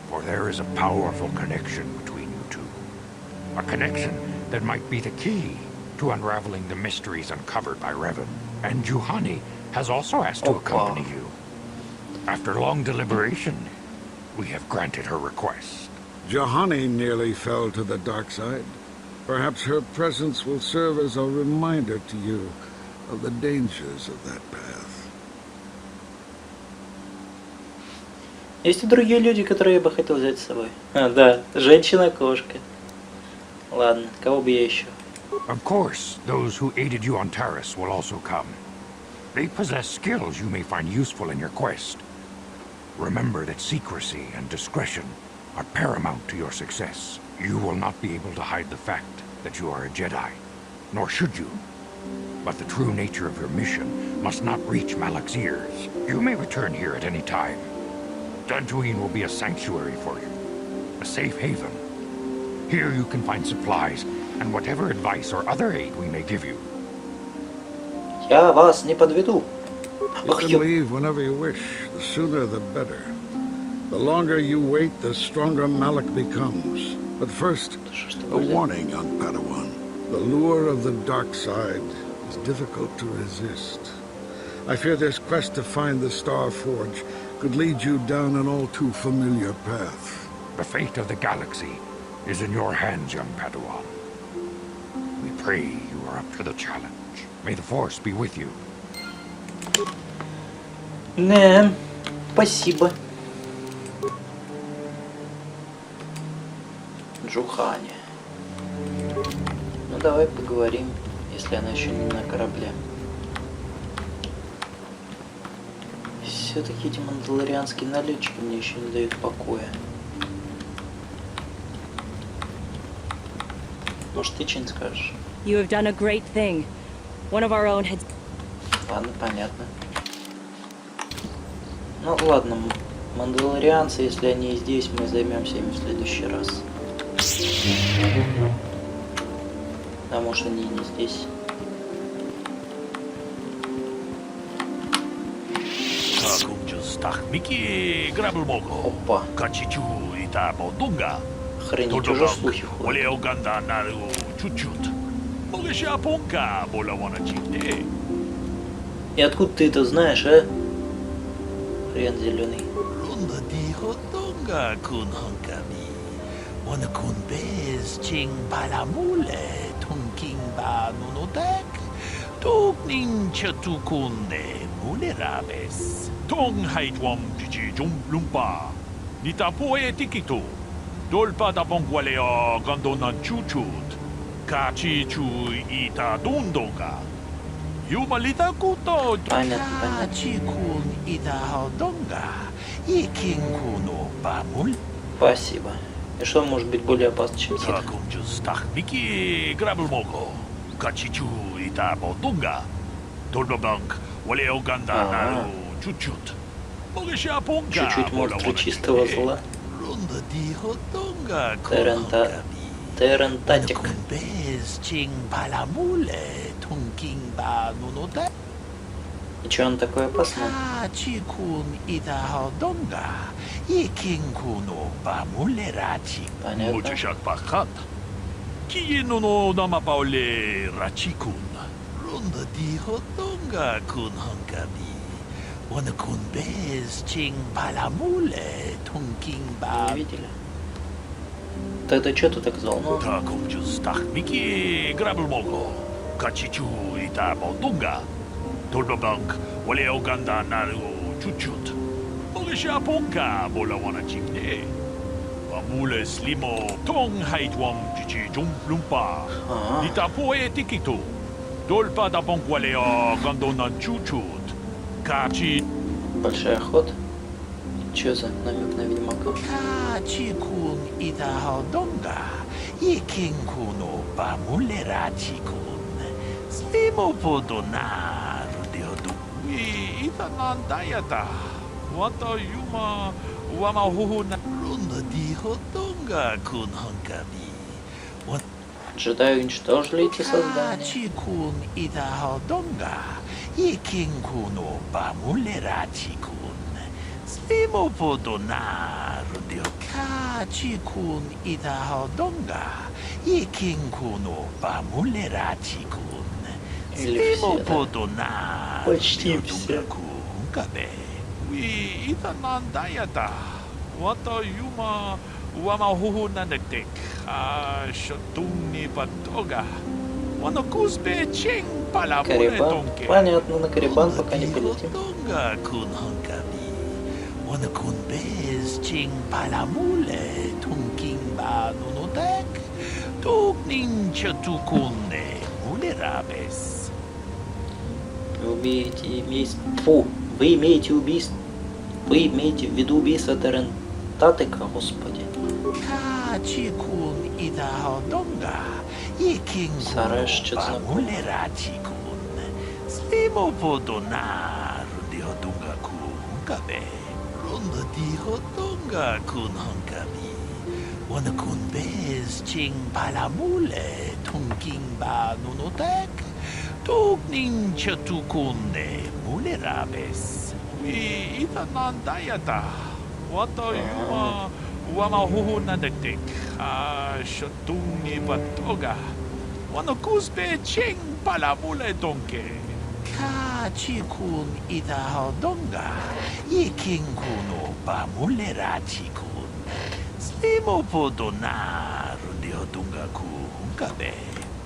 for there is a powerful connection between you two. A connection that might be the key to unraveling the mysteries uncovered by Revan. And Juhani has also asked to accompany you. After long deliberation, we have granted her request. Juhani nearly fell to the dark side. Perhaps her presence will serve as a reminder to you of the dangers of that path. Есть и другие люди, которые я бы хотел взять с собой. А, да, женщина-кошка. Ладно, кого бы я еще? Of course, those who aided you on Taris will also come. They possess skills you may find useful in your quest. Remember that secrecy and discretion are paramount to your success. You will not be able to hide the fact that you are a Jedi, nor should you. But the true nature of your mission must not reach Malak's ears. You may return here at any time. Dantuin will be a sanctuary for you, a safe haven. Here you can find supplies and whatever advice or other aid we may give you. Я вас не подведу. You can leave whenever you wish. The sooner the better. The longer you wait, the stronger Malak becomes. But first, a warning, young Padawan. The lure of the dark side is difficult to resist. I fear this quest to find the Starforge could lead you down an all too familiar path. The fate of the galaxy is in your hands, young Padawan. We pray you are up to the challenge. May the Force be with you. Не, спасибо. Джухани. Ну давай поговорим, если она еще не на корабле. Все-таки эти мандалорианские налетчики мне еще не дают покоя. Может, ты что-нибудь скажешь? You have done a great thing. One of our own had... Ладно, понятно. Ну ладно, мандалорианцы, если они здесь, мы займемся ими в следующий раз. А может, они и не здесь. Опа. Охренеть, уже слухи ходят. И откуда ты это знаешь, а? Хрен зеленый. Tong haitwam jiji jum lumpa. Nita poe tikito. Dolpa da bongwaleo gandonan chuchut. Kachi chu ita dundonga. Yumalita kuto. Kachi kun ita hodonga. Ikin kuno bamul. Спасибо. И что может быть более опасно, чем Ситх? Miki grabulmogo. Kachi chu ita bodonga. Dolbabank. Waleo gandana. Чуть-чуть. Чуть-чуть монстры чистого зла. Терентатик. И че он такой опасный? Понятно. Wanakun bez ching palamule tunking ba. Не видели? Тогда что ты так взволнован? Таком justach miki grabelmogo. Качичу ита бодунга. Толбабанк waleo ganda naru чуть-чуть. Молиша понка бола вана чигне. Памуле слимо тонг хайтвам чичи жумплумпа. Ита поe tikito. Долпа да понк waleo гандона чуть-чуть. Большой охот. Чё за намек на ведьмака? Качикун ита hodonga. Икинкуно бамулерачикун. Слимо подона рудиоду. Ита нандаята. Вата юма вама хухуна. Рунда ди hodonga кун ханкаби. Джедаи уничтожили эти создания. Качикун ита hodonga. Ikinkuno bamuleratikun. Slimo podonar de kachikun ita hodonga. Ikinkuno bamuleratikun. Slimo podonar. Почти все. Кункабе. Уи ита нандаята. Вата юма вама хуху нандектек. Шатуни патога. Карибан. Понятно, на Карибан пока не полетим. Вы имеете убийство. Вы имеете в виду убийство Терентатика, господи. Сараш, что-то знакомое. Слимо подонар диодунга кункабе. Рунда диодунга кунханкаби. Wanakun bez ching palamule tunking ba nunotек. Tukning chatukunde mulerabes. Ita nandayata. Wata yuma wama huhu nadektek. Shatungi patoga. Wanakuspe ching palamule donke. Kachikun ita hodonga. Yikinkuno ba mulerachikun. Slimo podonar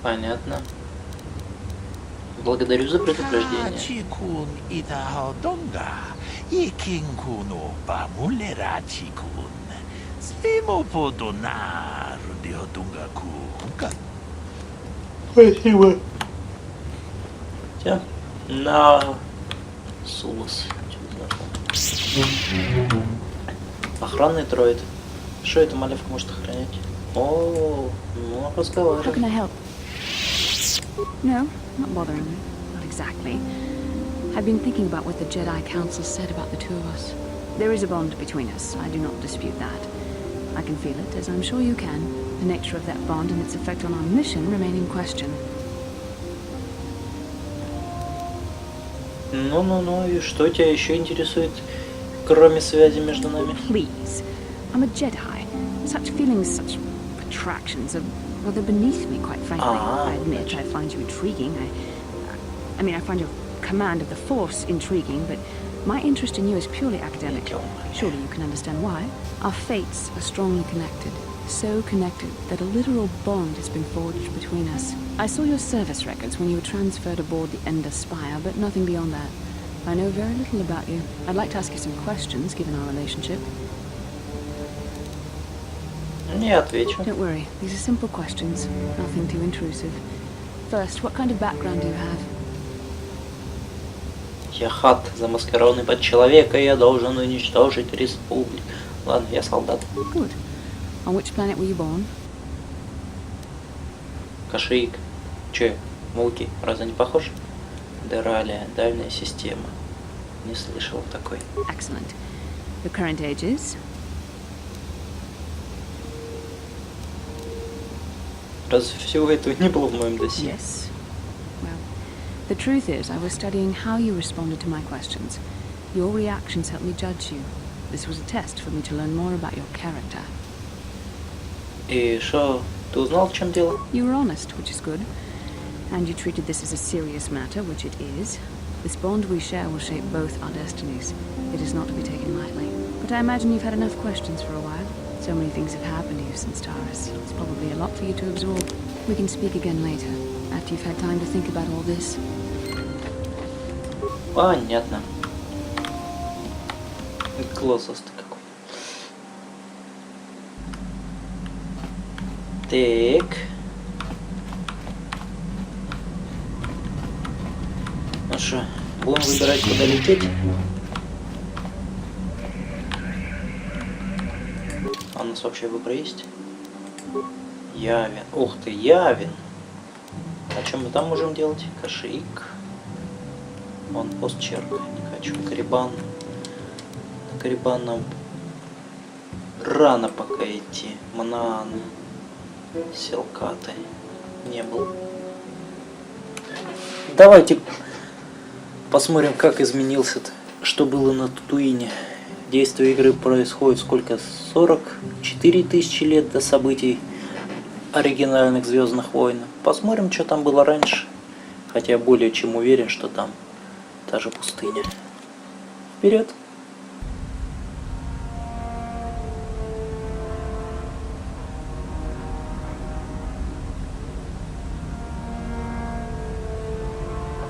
Понятно. Благодарю за предупреждение. Чикун Итаходонга, Икинкуну Памулера Чикун. Свимоподона Рудиодунга Кунка. Спасибо. Все. На Сулас. Охранный дроид. Что эта малявка может охранять? О, ну разговаривай. How can I help? No, not bothering me. Not exactly. I've been thinking about what the Jedi Council said about the two of us. There is a bond between us. I do not dispute that. I can feel it, as I'm sure you can. The nature of that bond and its effect on our mission remain in question. Ну, и что тебя еще интересует, кроме связи между нами? Please. I'm a Jedi. Such feelings, such attractions are rather beneath me, quite frankly. I admit I find you intriguing. I mean, I find your command of the Force intriguing, but my interest in you is purely academic. Surely you can understand why. Our fates are strongly connected. So connected that a literal bond has been forged between us. I saw your service records when you were transferred aboard the Ender Spire, but nothing beyond that. I know very little about you. I'd like to ask you some questions, given our relationship. Не отвечу. Don't worry, these are simple questions, nothing too intrusive. First, what kind of background do you have? Я хат, замаскированный под человека, я должен уничтожить республику. Ладно, я солдат. Good. On which planet were you born? Кашиик. Че, Мулки, разве не похож? Дералия, дальняя система. Не слышал такой. Excellent. Your current age is? Разве всего этого не было в моем досье? Yes. Well, the truth is, I was studying how you responded to my questions. Your reactions helped me judge you. This was a test for me to learn more about your character. И что, ты узнал, в чем дело? You were honest, which is good. And you treated this as a serious matter, which it is. This bond we share will shape both our destinies. It is not to be taken lightly. But I imagine you've had enough questions for a while. So many things have happened to you since Taurus. It's probably a lot for you to absorb. We can speak again later, after you've had time to think about all this. Понятно. Глазастый какой. Так. Ну что, будем выбирать, куда лететь? А у нас вообще выбор есть? Явин. Ух ты, Явин. А что мы там можем делать? Кашиик. Вон пост черка. Не хочу. Карибан. На Карибан нам рано пока идти. Манаан. Селкаты. Не был. Давайте посмотрим, как изменился-то. Что было на Татуине. Действие игры происходит сколько? 44 тысячи лет до событий оригинальных Звездных войн. Посмотрим, что там было раньше. Хотя я более чем уверен, что там та же пустыня. Вперед!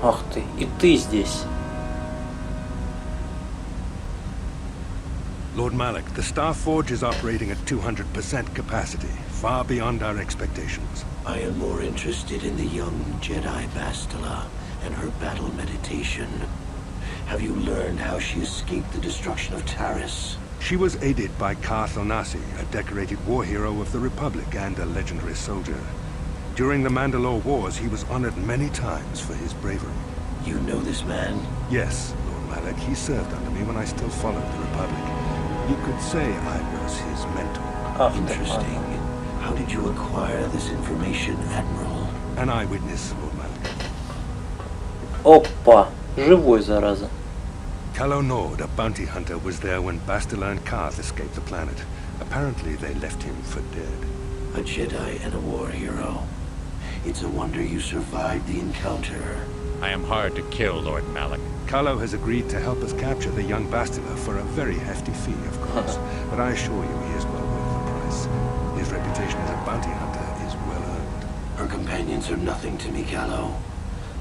Ах ты, и ты здесь. Lord Malik, the Star Forge is operating at 200% capacity, far beyond our expectations. I am more interested in the young Jedi Bastila and her battle meditation. Have you learned how she escaped the destruction of Taris? She was aided by Karth Onasi, a decorated war hero of the Republic and a legendary soldier. During the Mandalore Wars, he was honored many times for his bravery. You know this man? Yes, Lord Malik. He served under me when I still followed the Republic. You could say I was his mentor. Interesting. How did you acquire this information, Admiral? An eyewitness, Lord Malik. Опа! Живой, зараза. Calo Nord, a bounty hunter, was there when Bastila and Karth escaped the planet. Apparently, they left him for dead. A Jedi and a war hero. It's a wonder you survived the encounter. I am hard to kill, Lord Malik. Calo has agreed to help us capture the young Bastila for a very hefty fee, of course. But I assure you he is well worth the price. His reputation as a bounty hunter is companions are nothing to me, Callow.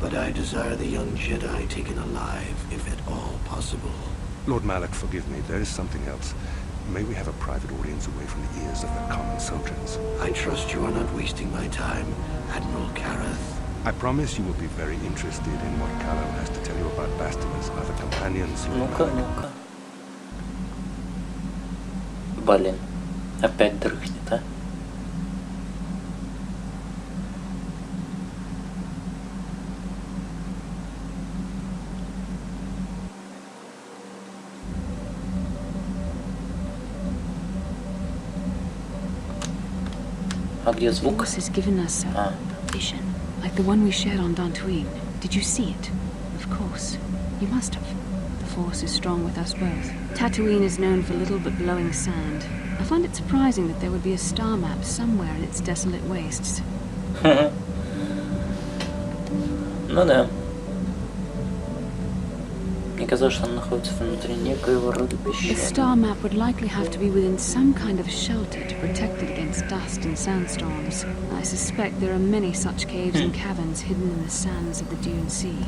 But I desire the young Jedi taken alive, if at all possible. Lord Malak, forgive me. There is something else. May we have a private audience away from the ears of the common soldiers? I trust you are not wasting my time, Admiral Kareth. I promise you will be very interested in what Callow has to tell you about Bastila's other companions. Ну-ка, ну-ка. Блин, опять дрыхнет, а? А где звук? А. Vision, like the one we shared on Dantуин. Did you see it? Of course. You must have. The Force is strong with us both. Tatooine is known for little but glowing sand. I find it surprising that there would be a star map somewhere in its desolate wastes. Ну да. Мне казалось, что он находится внутри некоего рода The пещеры. star map would likely have to be within some kind of shelter to protect it against dust and sandstorms. I suspect there are many such caves and caverns hidden in the sands of the Dune Sea.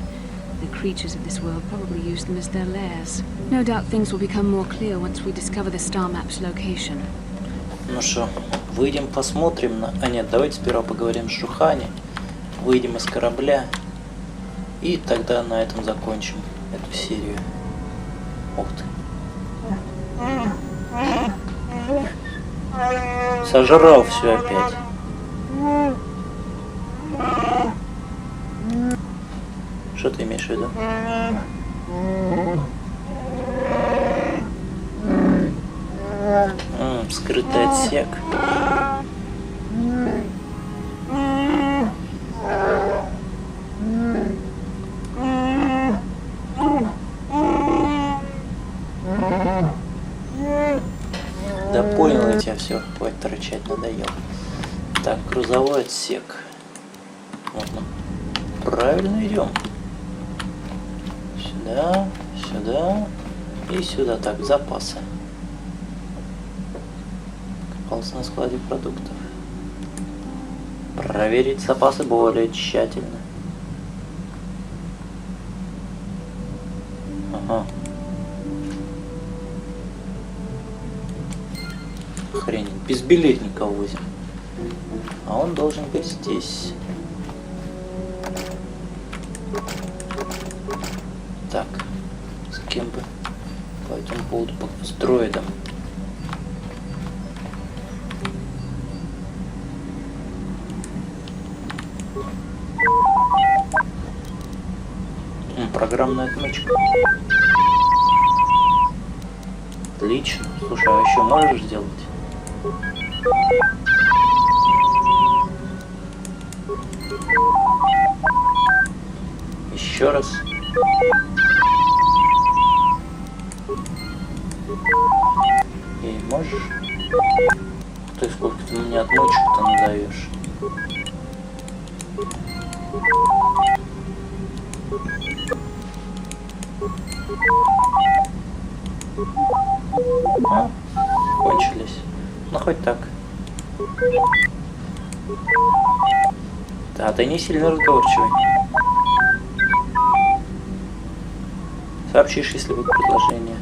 The creatures of this world probably use them as their lairs. No doubt things will become more clear once we discover the star map's location. Ну что, выйдем посмотрим на... А нет, давайте сперва поговорим с Жухани. Выйдем из корабля. И тогда на этом закончим эту серию. Ух ты. Сожрал все опять. Что ты имеешь в виду? Скрытый отсек. Да понял я тебя, все, хватит рычать, надоел. Так, грузовой отсек. Вот мы правильно идем. Сюда, сюда и сюда. Так, запасы. Копался на складе продуктов. Проверить запасы более тщательно. Ага. Хрень, безбилетника возим. А он должен быть здесь. Так, с кем бы по этому поводу, с дроидом. Программная отмычка. Отлично. Слушай, а еще можешь сделать? Еще раз. И можешь? Ты сколько ты мне отмычек-то надаешь? А, кончились. Ну хоть так. Да, ты не сильно разговорчивый. Сообщишь, если будет предложение.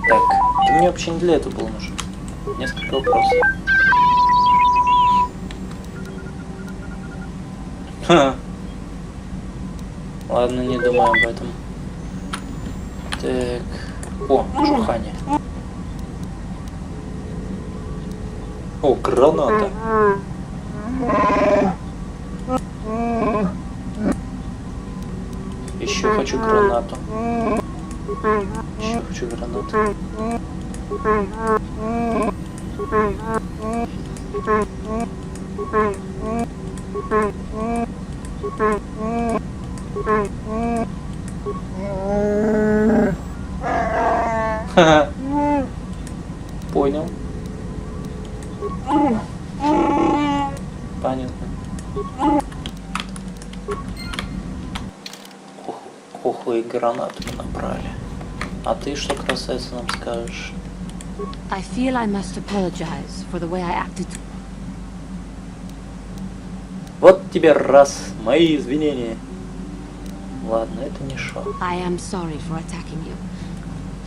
Так, ты мне вообще не для этого был нужен. Несколько вопросов. Ха. Ладно, не думаю об этом. Так. О, Жухани. О, граната. Еще хочу гранату. Еще хочу гранату. Ха-ха. Понял. Понятно. Ох, и гранату мы набрали. А ты что, красавица, нам скажешь? I feel I must apologize for the way I acted. Вот тебе раз, мои извинения. Ладно, это не шаг. I am sorry for attacking you.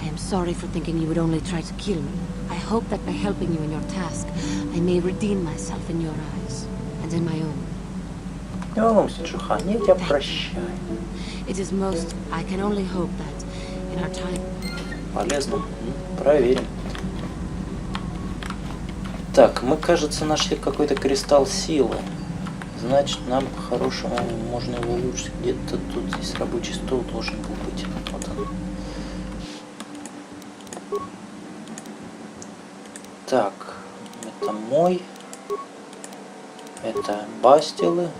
I am sorry for thinking you would only try to kill me. I hope that by helping you in your task, I may redeem myself in your eyes and in my own. Не волнуйся, Джохан, я тебя прощаю. It is most. I can only hope that in our time. Полезно. Проверим. Так, мы, кажется, нашли какой-то кристалл силы. Значит, нам по-хорошему можно его улучшить. Где-то тут здесь рабочий стол должен был быть. Вот он. Так, это мой. Это бастилы.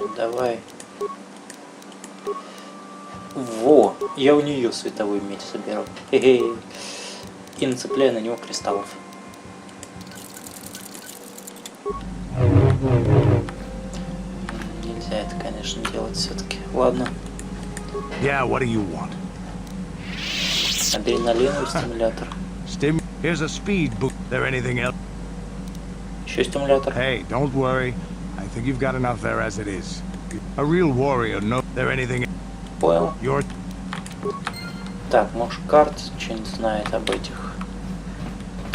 Нет, давай. Во! Я у нее световой меч соберу. Хе-хе. И нацепляю на него кристаллов. Нельзя это, конечно, делать все-таки. Ладно. Yeah, what do you want? Адреналиновый стимулятор. Here's a speed boot. There anything else? Еще стимулятор. Hey, don't worry. I think you've got enough there as it is. A real warrior knows there anything. Понял. You're... Так, может, карт что-нибудь знает об этих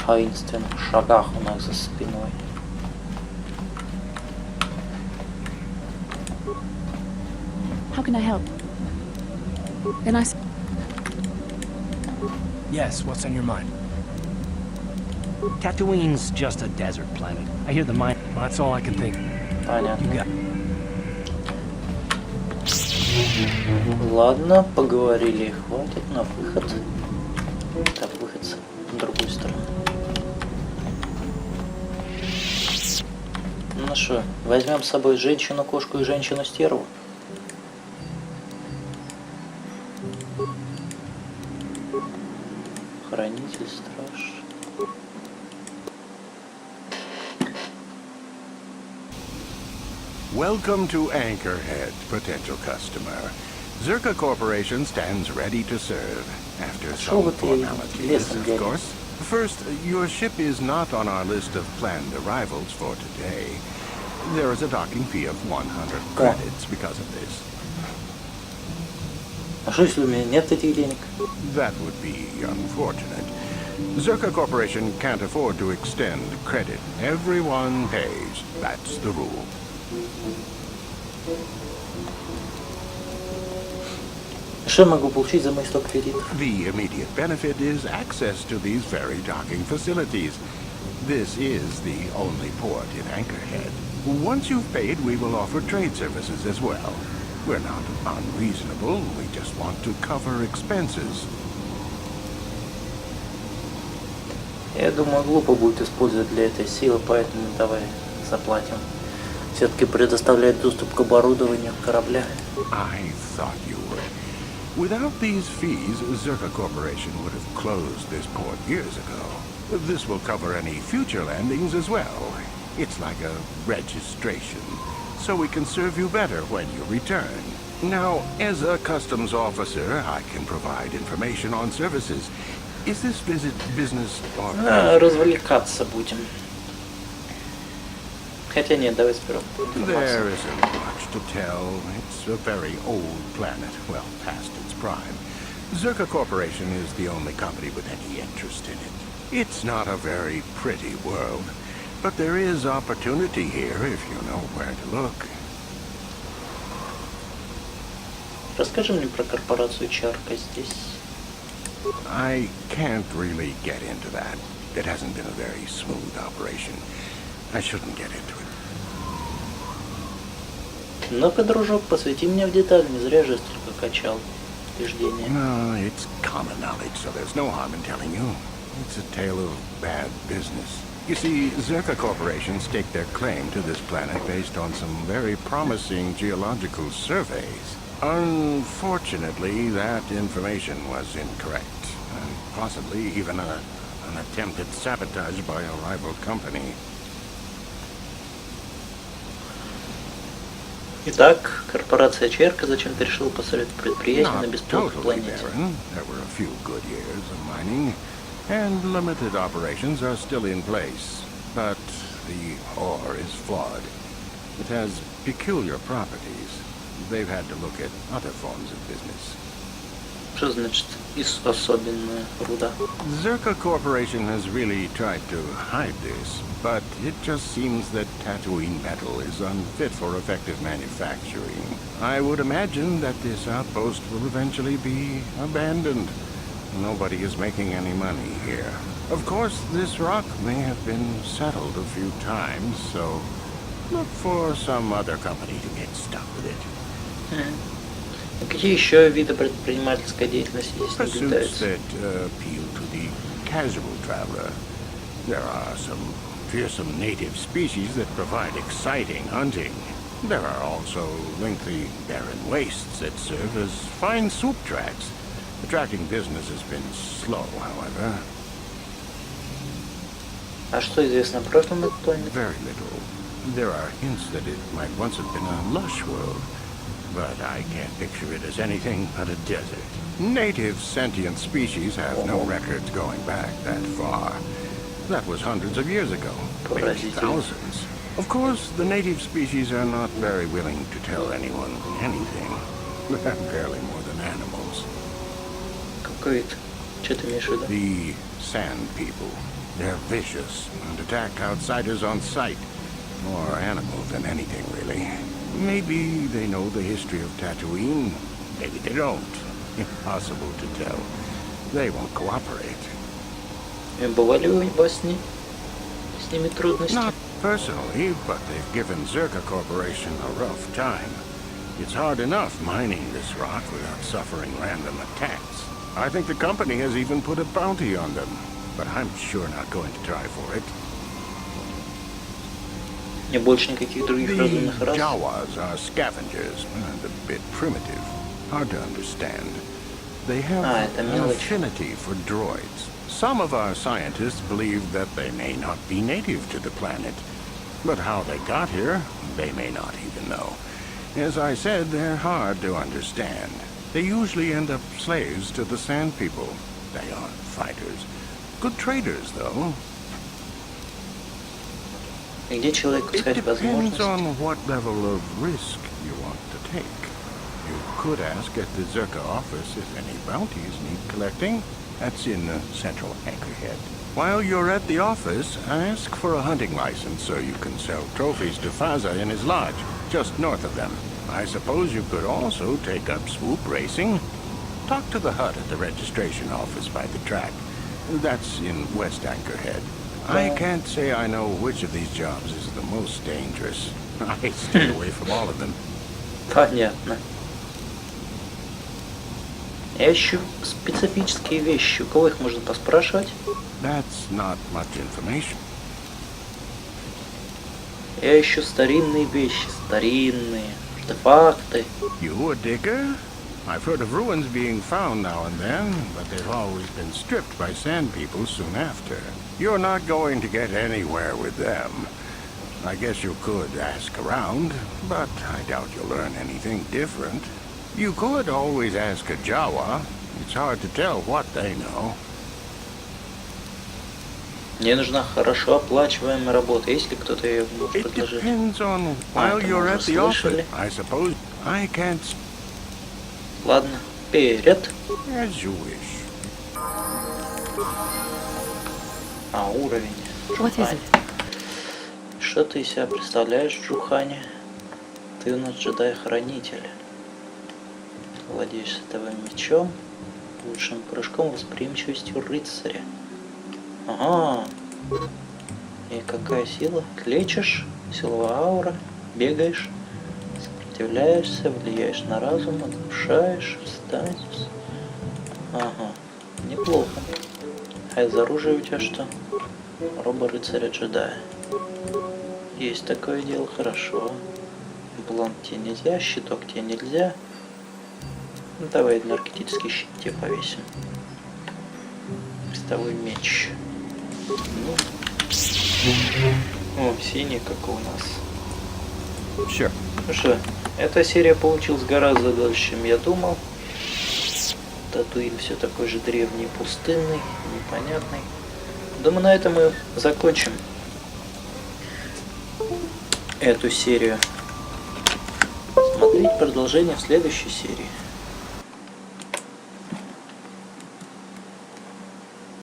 таинственных шагах у нас за спиной. How can I help? Then I... Yes, what's on your mind? Tatooine's just a desert planet. I hear the mine. Well, that's all I can think. Понятно. Ладно, поговорили. Хватит, на выход. Так, выход с другой стороны. Ну что, возьмем с собой женщину-кошку и женщину-стерву. Хранитель, страж. Welcome to Anchorhead, potential customer. Zerka Corporation stands ready to serve. After some formalities, of course. First, your ship is not on our list of planned arrivals for today. There is a docking fee of 100 credits because of this. А что, если у меня нет этих денег? That would be unfortunate. Zerka Corporation can't afford to extend credit. Everyone pays. That's the rule. Что я могу получить за мои 100 кредитов? The immediate benefit is access to these very docking facilities. This is the only port in Anchorhead. Once you've paid, we will offer trade services as well. We're not unreasonable. We just want to cover expenses. Я думаю, глупо будет использовать для этой силы, поэтому давай заплатим. Все-таки предоставляет доступ к оборудованию корабля. I thought you would. Without these fees, Zerka Corporation would have closed this port years ago. This will cover any future landings as well. It's like a registration, so we can serve you better when you return. Now, as a customs officer, I can provide information on services. Is this visit business or... Развлекаться будем. Хотя нет, давай сперва. There isn't much to tell. It's a very old planet, well past its prime. Zerka Corporation is the only company with any interest in it. It's not a very pretty world, but there is opportunity here if you know where to look. Расскажи мне про корпорацию Чарка здесь. I can't really get into that. It hasn't been a very smooth operation. I shouldn't get into it. Ну-ка, дружок, посвяти меня в детали, не зря же столько качал убеждения. No, it's common knowledge, so there's no harm in telling you. It's a tale of bad business. You see, Zerka Corporation staked their claim to this planet based on some very promising geological surveys. Unfortunately, that information was incorrect, and possibly even an attempt at sabotage by a rival company. Итак, корпорация Черка зачем-то решила посмотреть предприятие на бесплатной планете. There were a few good years of mining. and limited operations are still in place. But the ore is flawed. It has peculiar properties. They've had to look at other forms of business. Что значит особенная руда? Zerka Corporation has really tried to hide this, but it just seems that Tatooine metal is unfit for effective manufacturing. I would imagine that this outpost will eventually be abandoned. Nobody is making any money here. Of course, this rock may have been settled a few times, so look for some other company to get stuck with it. Какие еще виды предпринимательской деятельности здесь Pursuits наблюдаются? that appeal to the casual traveler. There are some fearsome native species that provide exciting hunting. There are also lengthy, barren wastes that serve as fine soup tracks. Attracting business has been slow, however. А что известно о прошлом Дантуине? Very little. There are hints that it might once have been a lush world, but I can't picture it as anything but a desert. Native sentient species have no records going back that far. That was hundreds of years ago, maybe thousands. Of course, the native species are not very willing to tell anyone anything. They're barely more than animals. Какой вид? Что ты имеешь в виду? The Sand People. They're vicious and attack outsiders on sight. More animal than anything, really. Maybe they know the history of Tatooine. Maybe they don't. Impossible to tell. They won't cooperate. Бывали у вас с ними трудности? Not personally, but they've given Zerka Corporation a rough time. It's hard enough mining this rock without suffering random attacks. I think the company has even put a bounty on them, but I'm sure not going to try for it. И больше никаких других разумных рас? The Jawas are scavengers, and a bit primitive. Hard to understand. They have an affinity for droids. Some of our scientists believe that they may not be native to the planet. But how they got here, they may not even know. As I said, they're hard to understand. They usually end up slaves to the Sand People. They aren't fighters. Good traders, though. И где человеку искать возможность? Depends on what level of risk you want to take. You could ask at the Zerka office if any bounties need collecting. That's in the central anchorhead. While you're at the office, ask for a hunting license so you can sell trophies to Faza in his lodge, just north of them. I suppose you could also take up swoop racing. Talk to the hut at the registration office by the track. That's in West Anchorhead. I can't say I know which of these jobs is the most dangerous. I stay away from all of them. Понятно. Я ищу специфические вещи. У кого их можно поспрашивать? That's not much information. Я ищу старинные вещи. Старинные. Артефакты. You a digger? I've heard of ruins being found now and then, but they've always been stripped by Sand People soon after. You're not going to get anywhere with them. I guess you could ask around, but I doubt you'll learn anything different. You could always ask a Jawa. It's hard to tell what they know. Мне нужна хорошо оплачиваемая работа. Есть ли кто-то ее может предложить? Depends on while you're at the office. I suppose I can't. Ладно, вперед. As you wish. А, уровень. What is it? Что ты из себя представляешь, Джухани? Ты у нас джедай-хранитель. Владеешь световым мечом, лучшим прыжком, восприимчивостью рыцаря. Ага. И какая сила? Лечишь, силовая аура, бегаешь, сопротивляешься, влияешь на разум, нарушаешь статус. Ага, неплохо. А из оружия у тебя что? Роба рыцаря-джедая. Есть такое дело, хорошо. Бланк тебе нельзя, щиток тебе нельзя. Ну, давай энергетический щит тебе повесим. Крестовой меч. Ну. О, синий, как у нас. Sure. Ну что, эта серия получилась гораздо дольше, чем я думал. Татуин все такой же древний, пустынный, непонятный. Думаю, на этом мы закончим эту серию. Смотреть продолжение в следующей серии.